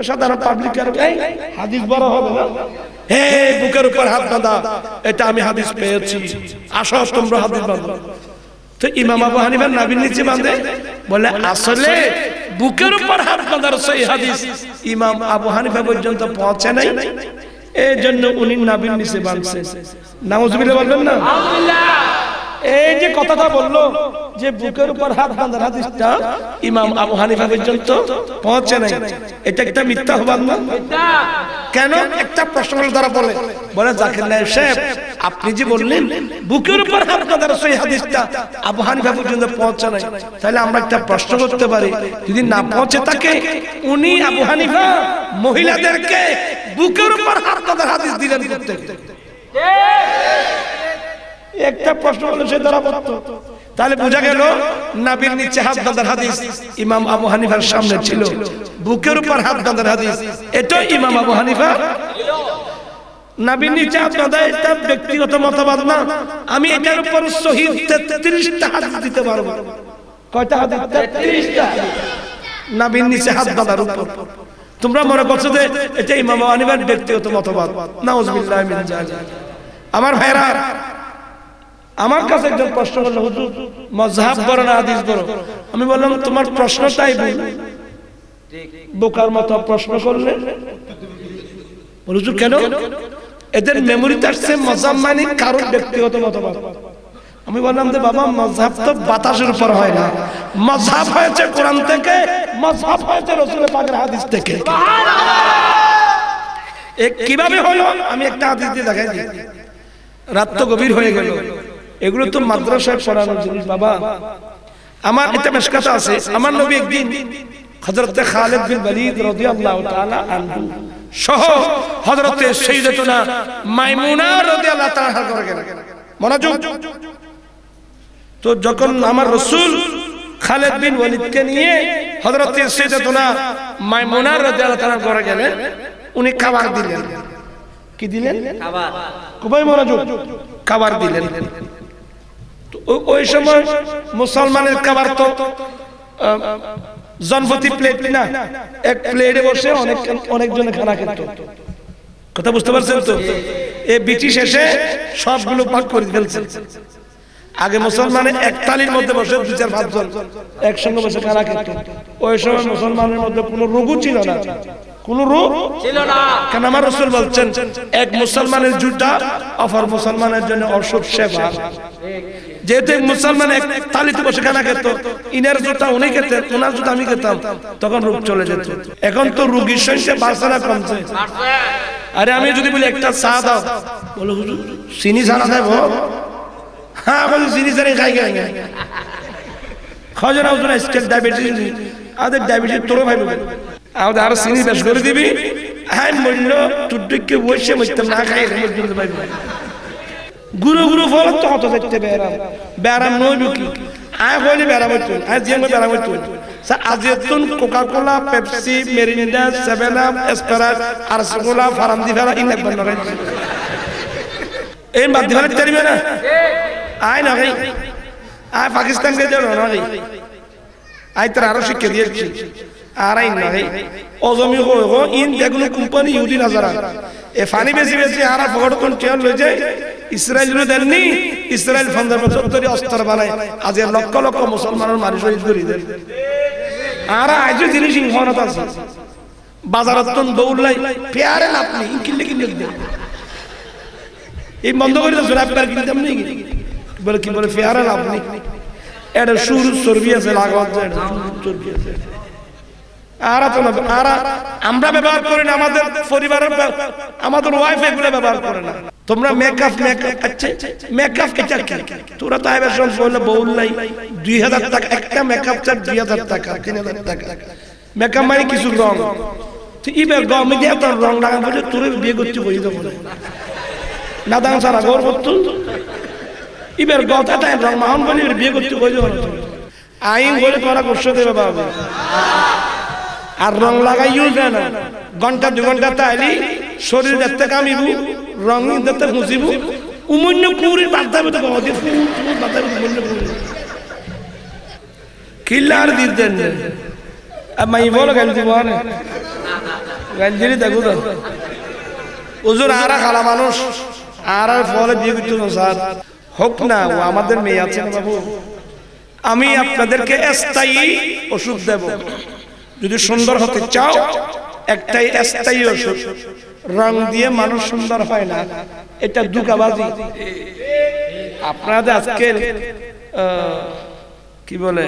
সাধারণ পাবলিক হাদিস বড় হবে না? হে বুকের উপর হাত বাঁধা এটা আমি হাদিস পেয়েছি, আসো তোমরা হাদিস বাঁধো। তো ইমাম আবু হানিফা নাভির নিচে বাঁধে? বলে আসলে বুকের উপর হাত বাঁধার সেই হাদিস ইমাম আবু হানিফা পর্যন্ত পৌঁছে নাই, এই জন্য উনি নাভির নিচে বাঁধছেন। নাউজুবিল্লাহ বলবেন না? এই যে কথাটা বললো যে বুকের উপর হাত বাঁধার হাদিসটা ইমাম আবু হানিফা পর্যন্ত পৌঁছে নাই, এটা একটা মিথ্যা হবার না? কেন? একটা প্রশ্ন দ্বারা বলে জাকির নায়েক সাহেব আপনি যে বললেন বুকের উপর হাত বাঁধার সেই হাদিসটা আবু হানিফা পর্যন্ত পৌঁছে নাই, তাহলে আমরা একটা প্রশ্ন করতে পারি যদি না পৌঁছে থাকে উনি আবু হানিফা মহিলাদেরকে বুকের উপর হাত বাঁধার হাদিস দিলেন করতে? একটা প্রশ্ন হলো সে দ্বারা বলতো। তাহলে বোঝা গেল নাভির নিচে হাত বাঁধার হাদিস ইমাম আবু হানিফার সামনে ছিল, বুকের উপর হাত বাঁধার হাদিস এটা ইমাম আবু হানিফা। নাভির নিচে হাত বাঁধা এটা ব্যক্তিগত মতবাদ না। আমি এটার উপর সহিহ 33টা হাদিস দিতে পারবো। কয়টা হাদিস? 33টা নাভির নিচে হাত বাঁধার উপর। তোমরা মনে করছো যে এটা ইমাম আবু হানিফার ব্যক্তিগত মতবাদ? নাউজুবিল্লাহ মিন যালিক। আমার ভাইরা, আমার কাছে একজন প্রশ্ন করলো হুজুর মাযহাব বড় না হাদিস বড়? আমি বললাম তোমার প্রশ্নটাই ভুল, বোকার মতো প্রশ্ন করলে। হুজুর কেন? এদের মেমোরিতে আসছে মাযহাব মানে কারোর ব্যক্তিগত মতবাদ। আমি বললাম যে বাবা মাযহাব তো বাতাসের উপর হয় না, মাযহাব হয়েছে কোরআন থেকে, মাযহাব হয়েছে রাসূল পাকের হাদিস থেকে। কিভাবে হলো? আমি একটা হাদিস দিয়ে দেখাই দিই। রাত তো গভীর হয়ে গেল, এগুলো তো মাদ্রাসায় পড়ানোর জিনিস বাবা। আমার এটা মেশকাতে আছে, আমার নবী একদিন হযরত খালিদ বিন ওয়ালিদ রাদিয়াল্লাহু তাআলা আনহু সহ হযরত সাইয়্যিদাতুনা মাইমুনা রাদিয়াল্লাহু তাআলা ঘরে গেলেন। মনোযোগ। তো যখন আমার রাসূল খালিদ বিন ওয়ালিদকে নিয়ে হযরত সাইয়্যিদাতুনা মাইমুনা রাদিয়াল্লাহু তাআলা ঘরে গেলেন, উনি খাবার দিলেন। কি দিলেন? খাবার। খুবই মনোযোগ। খাবার দিলেন। ওই সময় মুসলমানের খাবার তো জনপতি প্লেট না, এক প্লেটে বসে অনেকজনে খানা খেত। কথা বুঝতে পারছেন তো? এই ব্রিটিশ এসে সবগুলো ভাগ করে ফেলছে। আগে মুসলমানের এক থালির মধ্যে বসে 2-4-5 জন একসঙ্গে বসে খানা খেত। ওই সময় মুসলমানের মধ্যে কোনো রোগও ছিল না, কোন রোগ ছিল না। কেন আমার রাসূল বলছেন এক মুসলমানের জুতা অপর মুসলমানের জন্য অসুখ সেবা। যেহেতু মুসলমান এক থালিতে বসে খানা খেত, ইনার জুতা উনি খেতেন, ওনার জুতা আমি খেতাম, তখন রোগ চলে যেত। এখন তো রোগীর সংখ্যা বাড়ছে না কমছে? আরে আমি যদি বলি একটা চা দাও, বলো হুজুর চিনি ছাড়া দেবো? হ্যাঁ বলি চিনি ছাড়াই খাই খাই খাওয়া না হুজুর স্কেল ডায়াবেটিস, আমাদের ডায়াবেটিস তোর ভাই বলে আমাদের আরো চিনি বেশ করে দিবি। হ্যাঁ মূল্য টুটুকে বসে বসতাম না খাই গুরু গুরু ফল তো হত দেখতে বেড়াম বেড়াম নই কি আয় হইলে বেড়াম হইতো, আয় জিয়াঙ্গ বেড়াম হইতো, আজিয়াতুন Coca Cola Pepsi Mirinda 7 up Sprite আর কোলা ফারাম দি ফেলা ইন একবার নরে এই বাদ ফেলা তেরিবে না আয় না ভাই আয় পাকিস্তান কে যাও না ভাই আয় তোর আরো শিক্ষা দিয়েছি আর আই না ভাই অজমি হো ইন দেখুন কোম্পানি ইহুদি নাজারা এ ফানি বেশি বেশি আর ফগড় কোন চেয়ার লই যায় ইসরায়েল দেননি ইসরায়েল 15 অস্ত্র বানায় আজ লক্ষ লক্ষ মুসলমানের মারি শহীদ করে দেন আর আজ জিনিস ইনফরত আছে বাজারতন দৌড়লাই পেয়ারে আপনি কিনলে কিনলে দেন এই বন্ধ করে দাও আপনার কিনতাম নেই বলে কি বলে পেয়ারে আপনি এটা শুরু চর্বি আছে লাগাত যায় চর্বি আছে আর তো না আর আমরা ব্যবহার করি না আমাদের পরিবারের আমাদের ওয়াইফ এগুলো ব্যবহার করে না তোমরা মেকআপ আচ্ছা মেকআপ এটা কি তোরা তো আইবার সময় বললে বউল নাই 2000 টাকা একটা মেকআপ চার্জ 2000 টাকা 3000 টাকা মেকআপ মানে কিছু রং তো ইবে গমি দিয়ে তো রং লাগা বলে তোরে বিয়ে করতে কই দেব না দাম সারা গর করতে ইবের গতাটা রং মাহন বলে বিয়ে করতে কই দেব আইন বলে তোরা কষ্ট দেবে বাবা আর রং লাগাইও যায় না ঘন্টা 2 ঘন্টা তাইলি শরীর দেখতে কামিবু রং দেখতে মুছিবু উমন্য পুরি বাদাবে তো গদি পুরি বাদাবে উমন্য পুরি কিলার দিতেন আমি বল গঞ্জি বনে গঞ্জিরি দেখো তো হুজুর আরা খালা মানুষ আর ফলে বিয়ে করতে না স্যার হোক না ও আমাদের মেয়ে আছে না বাবু আমি আপনাদেরকে স্থায়ী ওষুধ দেব যদি সুন্দর হতে চাও একটাই স্থায়ী ওষুধ রং দিয়ে মানুষ সুন্দর হয় না এটা ধোঁকাবাজি আপনাদের আজকে কি বলে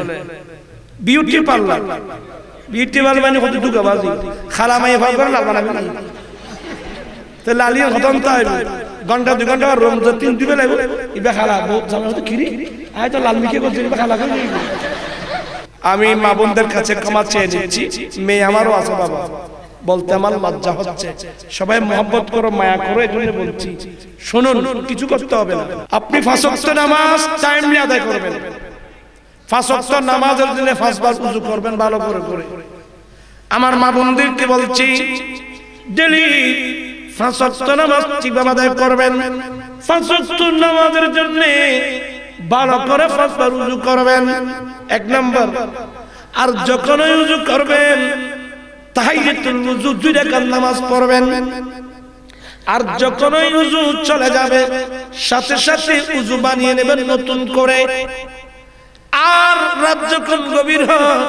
বিউটি পার্লার মানে কত ধোঁকাবাজি খালা মাই ভাব করে লাল বানাবে না তো লালিয়ে খতম তাই ঘন্টা 2 ঘন্টা রং 3 দিবে লাগবে ইবে খালা বহুত জানা হতো কিরি আয় তো লাল মিকে করছে ইবে খালা করে আমি মা বোনদের কাছে ক্ষমা চেয়ে নিচ্ছি মেয়ে আমারও আছে বাবা বলতে আমার লজ্জা হচ্ছে সবাই মহব্বত করো মায়া করো এজন্য বলছি শুনুন কিছু করতে হবে না আপনি 5 ওয়াক্ত নামাজ টাইমলি আদায় করবেন 5 ওয়াক্ত নামাজের জন্য 5 বার ওযু করবেন ভালো করে করে আমার মা বোনদেরকে বলছি ডেইলি 5 ওয়াক্ত নামাজ ঠিকভাবে আদায় করবেন 5 ওয়াক্ত নামাজের জন্য ভালো করে 5 বার ওযু করবেন এক নাম্বার আর যখন ওযু করবেন তাহিয়াতুল ওযু 2 রাকাত নামাজ পড়বেন আর যখন ওযু চলে যাবে সাথে সাথে ওযু বানিয়ে নেবেন নতুন করে আর রাত যখন গভীর হয়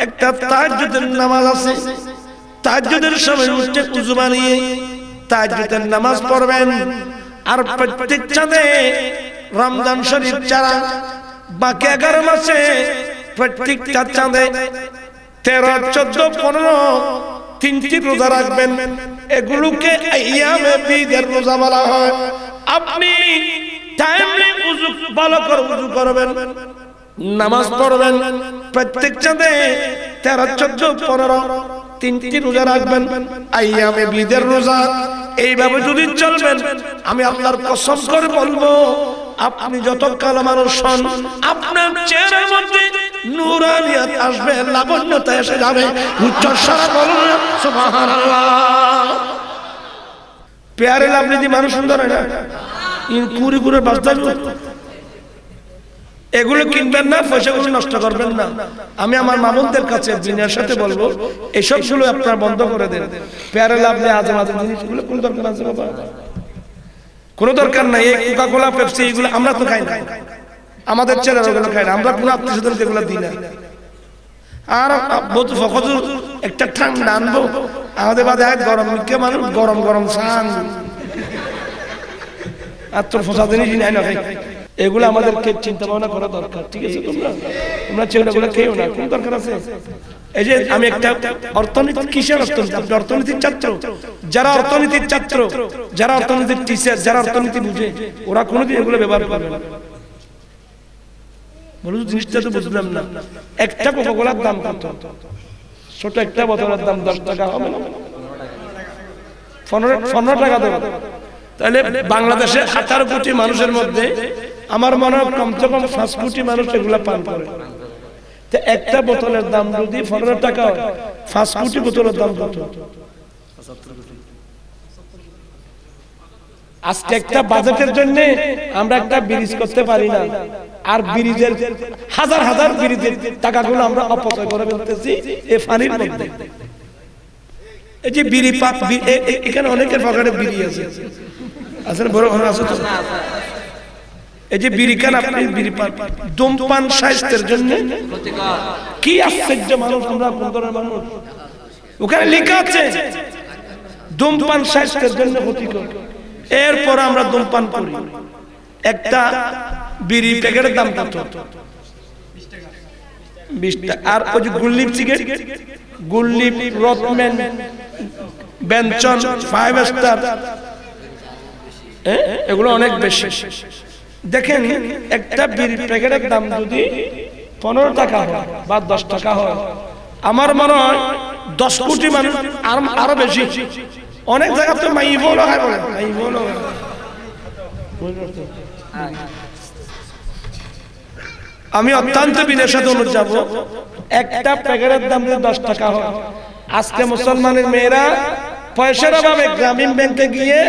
একটা তাহাজ্জুদের নামাজ আছে তাহাজ্জুদের সময় উঠে ওযু বানিয়ে তাহাজ্জুদের নামাজ পড়বেন আর প্রত্যেক চাঁদে রমজান শরীফ ছাড়া বাকি 11 মাসে প্রত্যেকটা চাঁদে 13, 14, 15 তিনটি রোজা রাখবেন এগুলোকে আইয়ামে বীদের রোজা বলা হয় আপনি টাইমলি ওযু ভালো করে ওযু করবেন নামাজ পড়বেন প্রত্যেক চাঁদে 13, 14, 15 তিনটি রোজা রাখবেন আইয়ামে বীদের রোজা এইভাবে যদি চলবেন আমি আল্লাহর কসম করে বলবো আপনি যত কাল মানুষ হন আপনার চেহারার মধ্যে নূরানিয়াত আসবে লাবণ্যতা এসে যাবে উচ্চ স্বরে বলুন সুবহানাল্লাহ প্যারে লাভলি দি মানুষ সুন্দর হয় না ইন কুরি কুরি বাস্তা এগুলো কিনবেন না পয়সাগুলো নষ্ট করবেন না আমি আমার মামুনদের কাছে বিনয়ের সাথে বলবো এসবগুলো আপনারা বন্ধ করে দেন প্যারে লাভলি আজে মাঝে জিনিসগুলো কোন দরকার আছে বাবা কোনো দরকার নাই এই কোকা-কোলা পেপসি এগুলো আমরা তো খাই না আমাদের ছেলেরা ওগুলো খায় না আমরা কোনো আত্মীয়স্বজনকে এগুলো দিই না আর বহুত ফখজ একটা ঠান্ডা আনবো আমাদের বাদে গরম মিকে মানুষ গরম গরম সান আর তোর ফসা জিনিস নাই না ভাই এগুলো আমাদেরকে চিন্তা ভাবনা করা দরকার ঠিক আছে তোমরা ছেলেগুলো খেয়েও না কোন দরকার আছে এই যে আমি একটা অর্থনীতি কিসের অর্থনীতি আপনি অর্থনীতির ছাত্র যারা অর্থনীতির ছাত্র যারা অর্থনীতির টিচার যারা অর্থনীতি বুঝে ওরা কোনোদিন এগুলো ব্যবহার করবে না বলুন জিনিসটা তো বুঝলাম না একটা কোকা-কোলার দাম কত ছোট একটা বোতলের দাম 10 টাকা হবে না 15 টাকা দেবে তাহলে বাংলাদেশে 18 কোটি মানুষের মধ্যে আমার মনে হয় কমসে কম 5 কোটি মানুষ এগুলা পান করে তো একটা বোতলের দাম যদি 15 টাকা হয়, 5 কোটি বোতলের দাম কত? আজকে একটা বাজেটের জন্য আমরা একটা ব্রিজ করতে পারি না, আর ব্রিজের হাজার হাজার ব্রিজের টাকাগুলো আমরা অপচয় করে ফেলতেছি এই পানির মধ্যে। এই যে বিড়ি পাত, এখানে অনেকের পকেটে বিড়ি আছে, আসলে বড় আছে তো। এই যে বিড়ি খান আপনি, বিড়ি পান, ধূমপান স্বাস্থ্যের জন্য কি আশ্চর্য মানুষ আমরা, কোন ধরনের মানুষ। ওখানে লেখা আছে ধূমপান স্বাস্থ্যের জন্য ক্ষতিকর, এরপর আমরা ধূমপান করি। একটা বিড়ি প্যাকেটের দাম কত? 20 টাকা। আর ওই যে গুল্লিপ সিগারেট, গুল্লিপ, রথম্যান, বেনচন, 5 স্টার, এগুলো অনেক বেশি। দেখেন একটা বিড়ি প্যাকেটের দাম যদি 15 টাকা হয় বা 10 টাকা হয়, আমার মনে হয় 10 কোটি মানুষ, আরো বেশি। অনেক জায়গা তো মাইবো লাগায় বলে, মাইবো লাগায়। আমি অত্যন্ত বিনয়ের সাথে অনুরোধ যাব, একটা প্যাকেটের দাম যদি 10 টাকা হয়, আজকে মুসলমানের মেয়েরা পয়সার অভাবে গ্রামীণ ব্যাংকে গিয়ে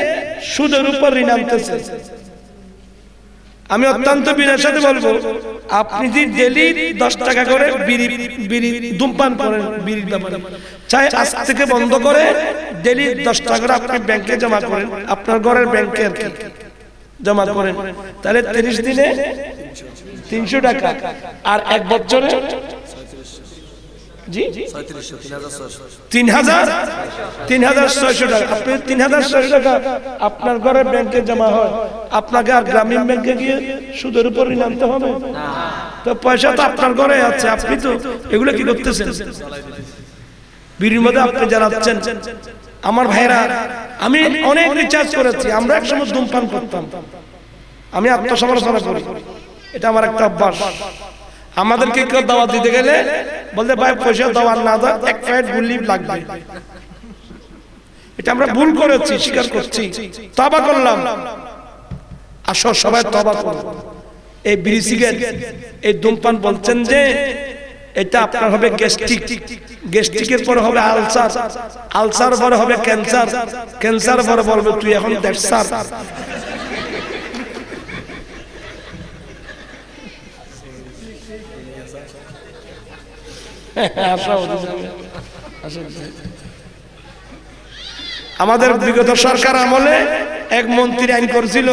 সুদের উপর ঋণ আনতেছে। আমি অত্যন্ত বিনয়ের সাথে বলবো, আপনি যদি ডেলি 10 টাকা করে বিড়ি ধূমপান করেন, বিড়ির ব্যাপারে চাই আজ থেকে বন্ধ করে ডেলি 10 টাকা করে আপনি ব্যাংকে জমা করেন, আপনার ঘরের ব্যাংকে আর কি জমা করেন, তাহলে 30 দিনে 300 টাকা, আর 1 বছরে জি 3600 টাকা। আপনি 3600 টাকা আপনার ঘরের ব্যাংকে জমা হয়, আপনাকে আর গ্রামীণ ব্যাংকে গিয়ে সুদের উপর ঋণ আনতে হবে না। তো পয়সা তো আপনার ঘরে আছে, আপনি তো এগুলো কি করতেছেন? বিড়ির মধ্যে আপনি জ্বালাচ্ছেন। আমার ভাইরা, আমি অনেক রিচার্জ করেছি, আমরা একসময় ধূমপান করতাম, আমি আত্মসমালোচনা করি, এটা আমার একটা অভ্যাস। আমাদেরকে কেউ দাওয়াত দিতে গেলে বলতে, ভাই পয়সা দাওয়াত না দাও, 1 প্যাকেট গুল্লি লাগবে। এটা আমরা ভুল করেছি, স্বীকার করছি, তওবা করলাম। আসো সবাই তওবা করো। এই বিড়ি সিগারেট, এই ধূমপান বলছেন যে এটা আপনার হবে গ্যাস্ট্রিক, গ্যাস্ট্রিকের পরে হবে আলসার, আলসার পরে হবে ক্যান্সার, ক্যান্সার পরে বলবে তুই এখন ড্যান্সার। আমাদের বিগত সরকার আমলে এক মন্ত্রী আইন করেছিল,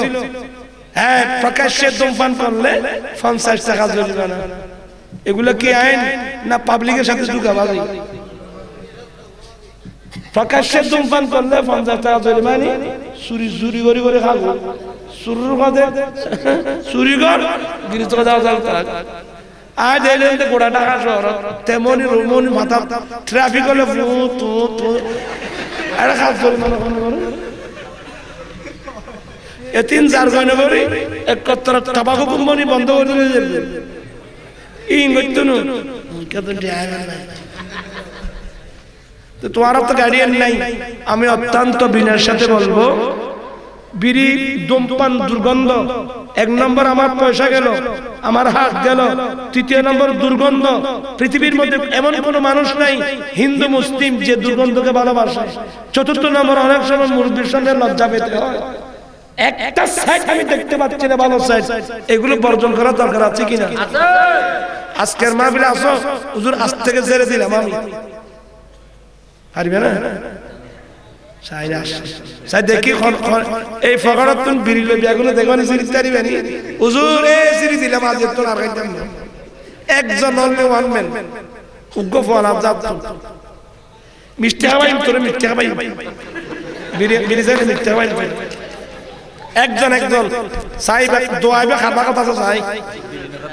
হ্যাঁ প্রকাশ্যে ধূমপান করলে 50 টাকা জরিমানা। এগুলো কি আইন না পাবলিকের সাথে ধোঁকাবাজি? প্রকাশ্যে ধূমপান করলে 50 টাকা জরিমানা, চুরি করে খাবো, চুরির মধ্যে চুরি কর, গিরিজ আজ এলেন গোড়া ঢাকা শহর, তেমনি রুমনি মাথা ট্রাফিক হলে এতিন যার গয়না করি একত্র টাবাকু কুম্বনি বন্ধ করে দিয়ে যাবে। তোমার তো গার্ডিয়ান নাই। আমি অত্যন্ত বিনয়ের সাথে বলবো, বিড়ি ধূমপান দুর্গন্ধ। 1 নম্বর আমার পয়সা গেল, আমার হাত গেল। 3য় নম্বর দুর্গন্ধ। পৃথিবীর মধ্যে এমন কোন মানুষ নাই হিন্দু মুসলিম যে দুর্গন্ধকে ভালোবাসে। 4র্থ নম্বর, অনেক সময় মুরব্বির সঙ্গে লজ্জা পেতে হয়। একটা সাইড আমি দেখতে পাচ্ছি না ভালো সাইড, এগুলো বর্জন করা দরকার আছে কিনা? আজকের মাহফিলে আসো হুজুর, আজ থেকে ছেড়ে দিলাম আমি, পারবে না? দেখি এই ফকরত তুমি বিড়ি লবি এগুলো দেখো নি, সিরিজ তারিবে নি হুজুর, এই সিরিজ দিলাম আজ তো আর খাইতাম না। একজন অনলি ওয়ান ম্যান উগ্র ফল আজাদ মিষ্টি খাবাই তোরে, মিষ্টি খাবাই বিড়ি চাইলে মিষ্টি খাবাই একজন চাই দোয়াইবে খাবার কথা চাই,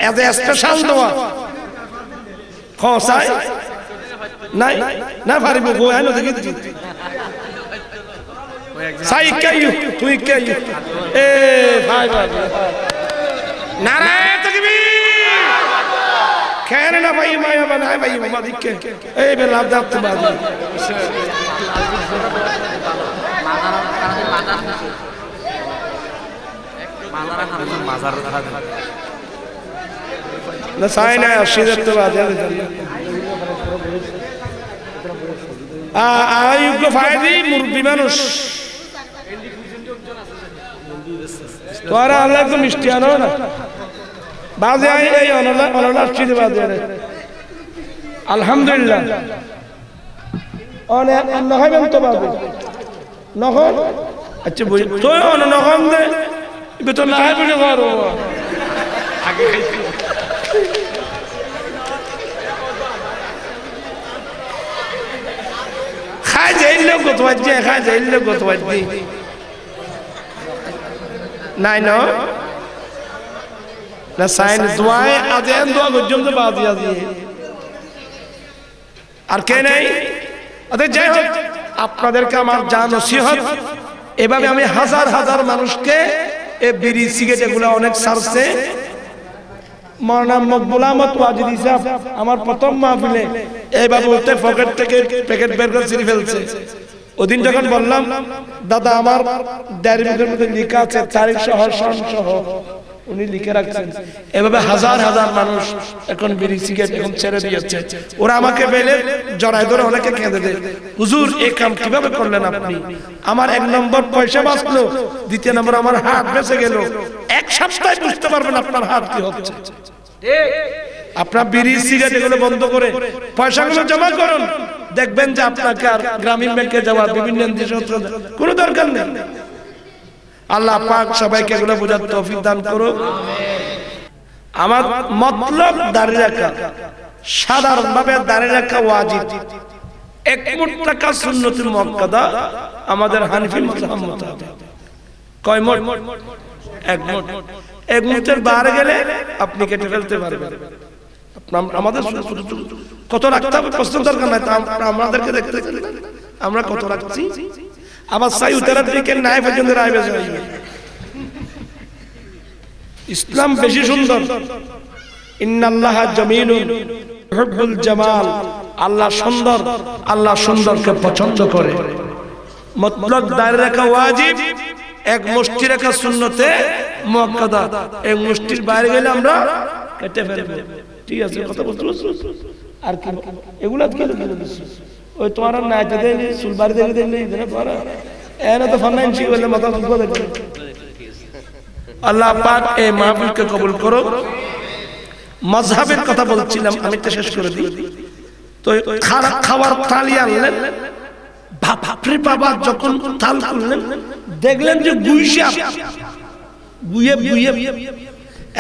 এজ এ স্পেশাল দোয়া চাই নাই না পারিব গোয়া দেখি সাই কাইয়ু তুই কাইয়ু এ ভাই ভাই নারায়ে তাকবীর কেন না ভাই মায়া বানায় ভাই মামা দিকে এই বে লাভ দাও তো বাদ মাজার না চাই না আসিদের তো বাজে আয়োগ্য ফায়দি মুরব্বী মানুষ তোরা আল্লাহ তো মিষ্টি আনো না বাজে এই অনলা আসছে বাজে আলহামদুলিল্লাহ অনেক নহবেন তো বাবু নহন আচ্ছা বুঝি তো নহন দে বেতন না হয় বলে ঘর আগে খাই যাইল কত বাজে খাই যাইল কত বাজে নাই না না সাইন দোয়ায় আদেন দোয়া গজম তো বাদ দিয়া দিয়ে আর কে নাই আরে যাই হোক আপনাদেরকে আমার জান নসিহত এভাবে আমি হাজার হাজার মানুষকে এই বিড়ি সিগারেট এগুলো অনেক সারছে মাওলানা মকবুল আহমদ ওয়াজিদি সাহেব আমার প্রথম মাহফিলে এইভাবে বলতে পকেট থেকে প্যাকেট বের করে ছিঁড়ে ফেলছে ওদিন যখন বললাম দাদা আমার ডায়েরির মধ্যে লেখা আছে তারিখ সহ সন সহ উনি লিখে রাখছেন এভাবে হাজার হাজার মানুষ এখন বিড়ি সিগারেট এখন ছেড়ে দিয়েছে ওরা আমাকে পেলে জড়াই ধরে অনেকে কেঁদে দেয় হুজুর এই কাম কিভাবে করলেন আপনি আমার এক নম্বর পয়সা বাঁচলো দ্বিতীয় নম্বর আমার হাত বেঁচে গেল এক সপ্তাহে বুঝতে পারবেন আপনার হাত কি হচ্ছে আপনার বিড়ি সিগারেট এগুলো বন্ধ করে পয়সাগুলো জমা করুন দেখবেন যে আপনাকে আর গ্রামীণ ব্যাংকে যাওয়া বিভিন্ন কোনো দরকার নেই আল্লাহ পাক সবাইকে এগুলো বোঝার তৌফিক দান করুক আমার মতলব দাঁড়িয়ে রাখা সাধারণভাবে দাঁড়িয়ে রাখা ওয়াজিব এক মোট টাকা সুন্নতে মুআক্কাদা আমাদের হানাফি মাযহাব মোতাবেক কয় মোট এক মোটের বাইরে গেলে আপনি কেটে ফেলতে পারবেন আমাদের কত রাখতে হবে প্রশ্ন দরকার নাই আমাদেরকে দেখতে আমরা কত রাখছি আবার সাই উত্তরার দিকে নাই পর্যন্ত রায় বেজে যাবে ইসলাম বেশি সুন্দর ইন্নাল্লাহা জামিলুন ইউহিব্বুল জামাল আল্লাহ সুন্দর আল্লাহ সুন্দরকে পছন্দ করে মতলব দাঁড়িয়ে রাখা ওয়াজিব এক মুষ্টি রাখা সুন্নতে মুআক্কাদা এক মুষ্টির বাইরে গেলে আমরা কেটে ফেলবো ঠিক আছে কথা বলছো আর কি এগুলা কি ওই তোমার নাইতে দেয়নি সুলবাড়ি দেখে দেখলে তোমার এনে তো ফাইন্যান্সি বলে মাথা দুঃখ দেখবে আল্লাহ পাক এই মাহফিলকে কবুল করো মাযহাবের কথা বলছিলাম আমি তো শেষ করে দিই তো খাবার থালি আনলেন বাপরে বাবা যখন থাল খুললেন দেখলেন যে গুইশা গুইয়ে গুইয়ে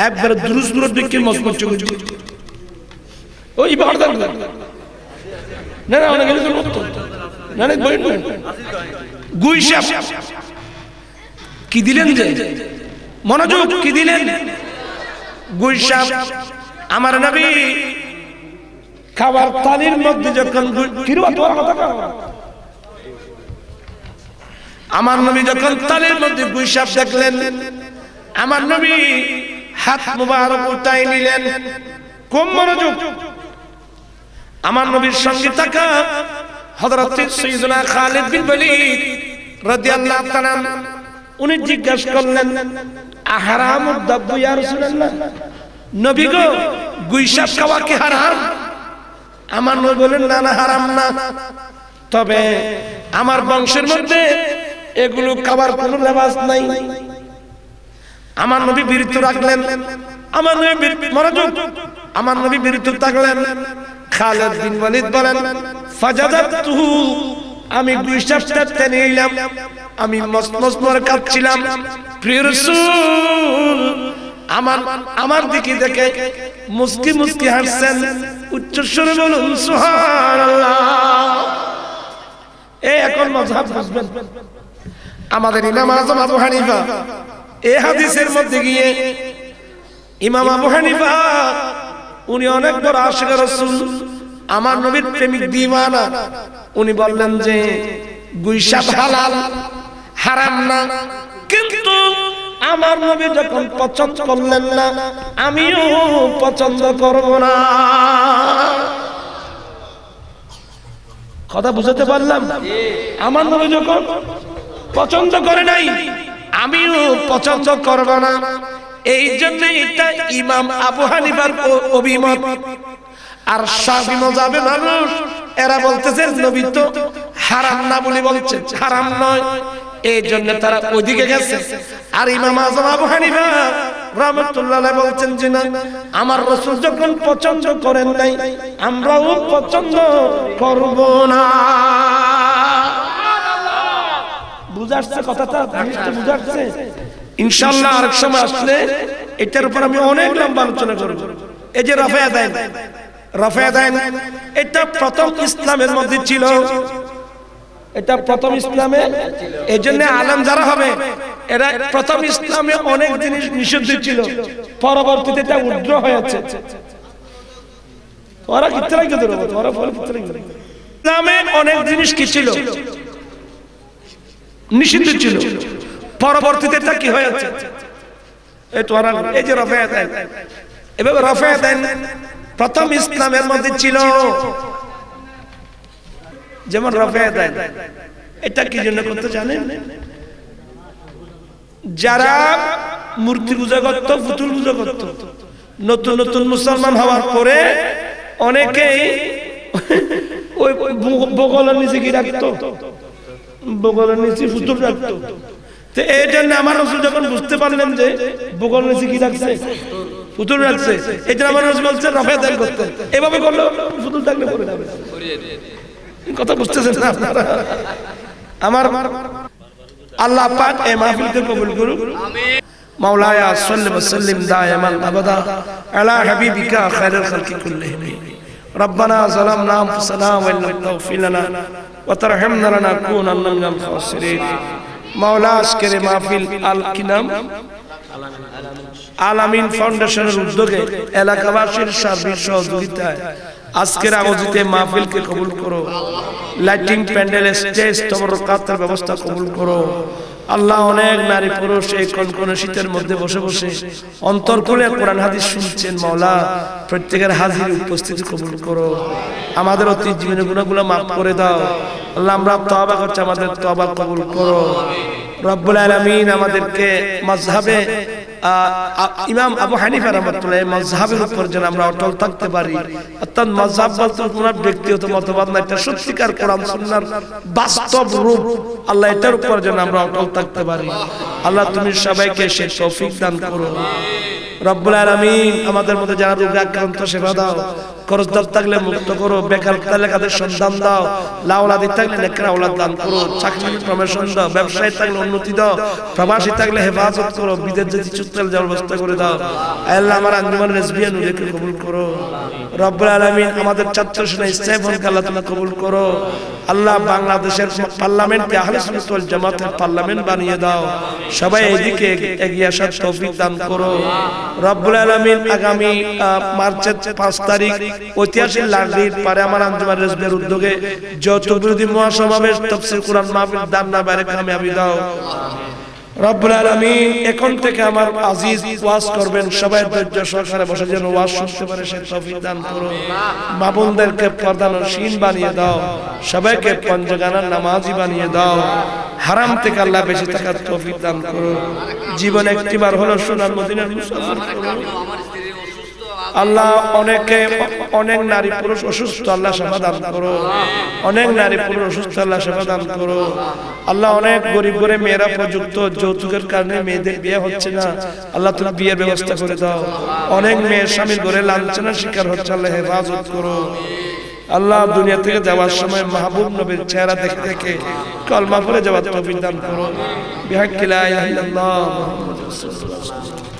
একবার দুরুস দুরুস দেখে মজমজ চলে ওই বারদার না না অনেক কিছু নতুন না না বই বই গুইশা কি দিলেন যে মনোযোগ কি দিলেন গুইশা আমার নবী খাবার থালির মধ্যে যখন কিরবা তোমার কথা আমার নবী যখন থালির মধ্যে গুইশা দেখলেন আমার নবী হাত মুবারক উঠাই নিলেন কোন মনোযোগ আমার নবীর সঙ্গে থাকা হযরত সাইয়্যিদুনা খালিদ বিন ওয়ালিদ রাদিয়াল্লাহু তাআলা উনি জিজ্ঞাসা করলেন আহরামুদ দাব্বু ইয়া রাসূলুল্লাহ নবী গো গুইশা খাওয়া কি হারাম আমার নবী বলেন না না হারাম না তবে আমার বংশের মধ্যে এগুলো খাবার কোনো লেবাস নাই আমার নবী বিরত রাখলেন আমার নবী মনোযোগ আমার নবী বিরত থাকলেন খালিদ বিন ওয়ালিদ বলেন ফাজাদাতুহু আমি গুইশাটা টেনে নিলাম আমি মসমস করে কাঁদছিলাম প্রিয় রাসূল আমার দিকে দেখে মুস্কি মুস্কি হাসছেন উচ্চ স্বরে বলুন সুবহানাল্লাহ এই এখন মাযহাব বুঝবেন আমাদের ইমাম আযম আবু হানিফা এই হাদিসের মধ্যে গিয়ে ইমাম আবু হানিফা উনি অনেক বড় আশিক রাসূল আমার নবীর প্রেমিক দিওয়ানা উনি বললেন যে গুইশা হালাল হারাম না কিন্তু আমার নবী যখন পছন্দ করলেন না আমিও পছন্দ করব না কথা বুঝাতে পারলাম আমার নবী যখন পছন্দ করে নাই আমিও পছন্দ করব না এই জন্য এটা ইমাম আবু হানিফার অভিমত। আর শাফি মাযহাবের মানুষ এরা বলতেছেন নবী তো হারাম না বলে বলছেন, হারাম নয়, এই জন্য তারা ওইদিকে গেছে। আর ইমাম আযম আবু হানিফা রাহমাতুল্লাহ আলাইহি বলছেন যে না, আমার রাসূল যখন পছন্দ করেন নাই আমরাও পছন্দ করব না। বুঝাচ্ছে কথাটা, জিনিসটা বুঝাচ্ছে। ইনশাআল্লাহ আরেক সময় আসলে এটার উপর আমি অনেক লম্বা আলোচনা করব। এই যে রাফা দাইন, এটা প্রথম ইসলামের মধ্যে ছিল, এটা প্রথম ইসলামে। এই জন্য আলেম যারা হবে এরা প্রথম ইসলামে অনেক জিনিস নিষিদ্ধ ছিল, পরবর্তীতে এটা উগ্র হয়েছে। ওরা কিতে লাগে ধরো, ওরা বলে কিতে লাগে। ইসলামে অনেক জিনিস কি ছিল, নিষিদ্ধ ছিল, পরবর্তীতে এটা কি হয়েছে। এই তো ওরা এই যে রাফা দাইন, এভাবে রাফা দাইন প্রথম ইসলামের মধ্যে ছিল। যেমন রাফা দাইন এটা কি জন্য করতে জানেন? যারা মূর্তি পূজা করত, পুতুল পূজা করত, নতুন নতুন মুসলমান হওয়ার পরে অনেকেই ওই বগলের নিচে কি রাখতো, বগলের নিচে পুতুল রাখতো। তো এই জন্য আমার রাসূল যখন বুঝতে পারলেন যে বগলের নিচে কি রাখছে, পুতুল রাখছে, এই জন্য আমার রাসূল বলছেন রাফা দাইন করতে। এভাবে করলে পুতুল থাকলে পড়ে যাবে। কথা বুঝতেছেন না আপনারা? আমার আল্লাহ পাক এই মাহফিলকে কবুল করুন। আমিন। মাওলায়া সাল্লি ওয়া সাল্লিম দাইমান আবাদা আলা হাবিবিকা খায়রুল খালকি কুল্লিহিম। রব্বানা যালামনা আনফুসানা ওয়া ইল্লাম তাগফির লানা ওয়া তারহামনা লানাকুনান্না মিনাল খাসিরিন। মাওলা আজকের মাহফিল আল কিনাম আলামিন ফাউন্ডেশনের উদ্যোগে এলাকাবাসীর সার্বিক সহযোগিতায় আজকের আয়োজিত মাহফিলকে কবুল করো। লাইটিং, প্যান্ডেল, স্টেজ, তবরকাতের ব্যবস্থা কবুল করো। আল্লাহ, অনেক নারী পুরুষ এই কনকনে শীতের মধ্যে বসে বসে অন্তর খুলে কোরআন হাদিস শুনছেন। মাওলা, প্রত্যেকের হাজির উপস্থিতি কবুল করো। আমাদের অতীত জীবনের গুনাহগুলো মাফ করে দাও। আল্লাহ, আমরা তওবা করছি, আমাদের তওবা কবুল করো। রব্বুল আলামিন আমাদেরকে মাযহাবে ইমাম আবু হানিফা রাহমাতুল্লাহ মাযহাবের উপর যেন আমরা অটল থাকতে পারি। অর্থাৎ মাযহাব বলতে কোনো ব্যক্তিগত মতবাদ না, এটা সত্যিকার কোরআন সুন্নাহর বাস্তব রূপ। আল্লাহ, এটার উপর যেন আমরা অটল থাকতে পারি। আল্লাহ, তুমি সবাইকে সে তৌফিক দান করো। রব্বুল আলামিন আমাদের মধ্যে যারা রোগে আক্রান্ত সেবা দাও, কর্জদার থাকলে মুক্ত করো, বেকার থাকলে কাদের সন্তান দাও, লাউলাদি থাকলে নেকড়া আওলাদ দান করো, চাকরির প্রমোশন দাও, ব্যবসায়ী থাকলে উন্নতি দাও, প্রবাসী থাকলে হেফাজত করো, বিদেশ যেতে চুক্তি যাওয়ার ব্যবস্থা করে দাও। আল্লাহ, আমার আঞ্জুমান রেজবিয়ান উদেরকে কবুল করো। রব্বুল আলামিন আমাদের ছাত্র সেনা ইসলামকে আল্লাহ তুমি কবুল করো। আল্লাহ, বাংলাদেশের পার্লামেন্টকে আহলে সুন্নাত ওয়াল জামাতের পার্লামেন্ট বানিয়ে দাও। সবাই এদিকে এগিয়ে আসার তৌফিক দান করো। রব্বুল আলামিন আগামী মার্চের 5 তারিখ ঐতিহাসিক লাকড়ির পারে আমার আঞ্জুমান রেজবিয়ার উদ্যোগে যৌথ বিরোধী মহাসমাবেশ তাফসীর কোরআন মাহফিল দান্না বাইরে কামিয়াবি দাও। রব্বুল আলামিন এখন থেকে আমার আজিজ ওয়াজ করবেন, সবাই ধৈর্য সহকারে বসে যেন ওয়াজ শুনতে পারে সে তৌফিক দান করো। মা বোনদেরকে পর্দানশীল বানিয়ে দাও, সবাইকে পঞ্চগানার নামাজি বানিয়ে দাও। হারাম থেকে আল্লাহ বেঁচে থাকার তৌফিক দান করো। জীবনে একটিবার হলো সোনার মদিনার মুসাফির করো। আল্লাহ, অনেক নারী পুরুষ অসুস্থ, আল্লাহ সেবা দান করো। অনেক নারী পুরুষ অসুস্থ, আল্লাহ সেবা দান করো। আল্লাহ, অনেক গরিব করে মেয়েরা প্রযুক্ত যৌতুকের কারণে মেয়েদের বিয়ে হচ্ছে না, আল্লাহ তুমি বিয়ের ব্যবস্থা করে দাও। অনেক মেয়ের স্বামীর ঘরে লাঞ্ছনার শিকার হচ্ছে, আল্লাহ হেফাজত করো। আল্লাহ, দুনিয়া থেকে যাওয়ার সময় মাহবুব নবীর চেহারা দেখে দেখে কলমা পড়ে যাওয়ার তৌফিক দান করো। বিহাক্কি লা ইলাহা ইল্লাল্লাহ মুহাম্মাদুর রাসূলুল্লাহ।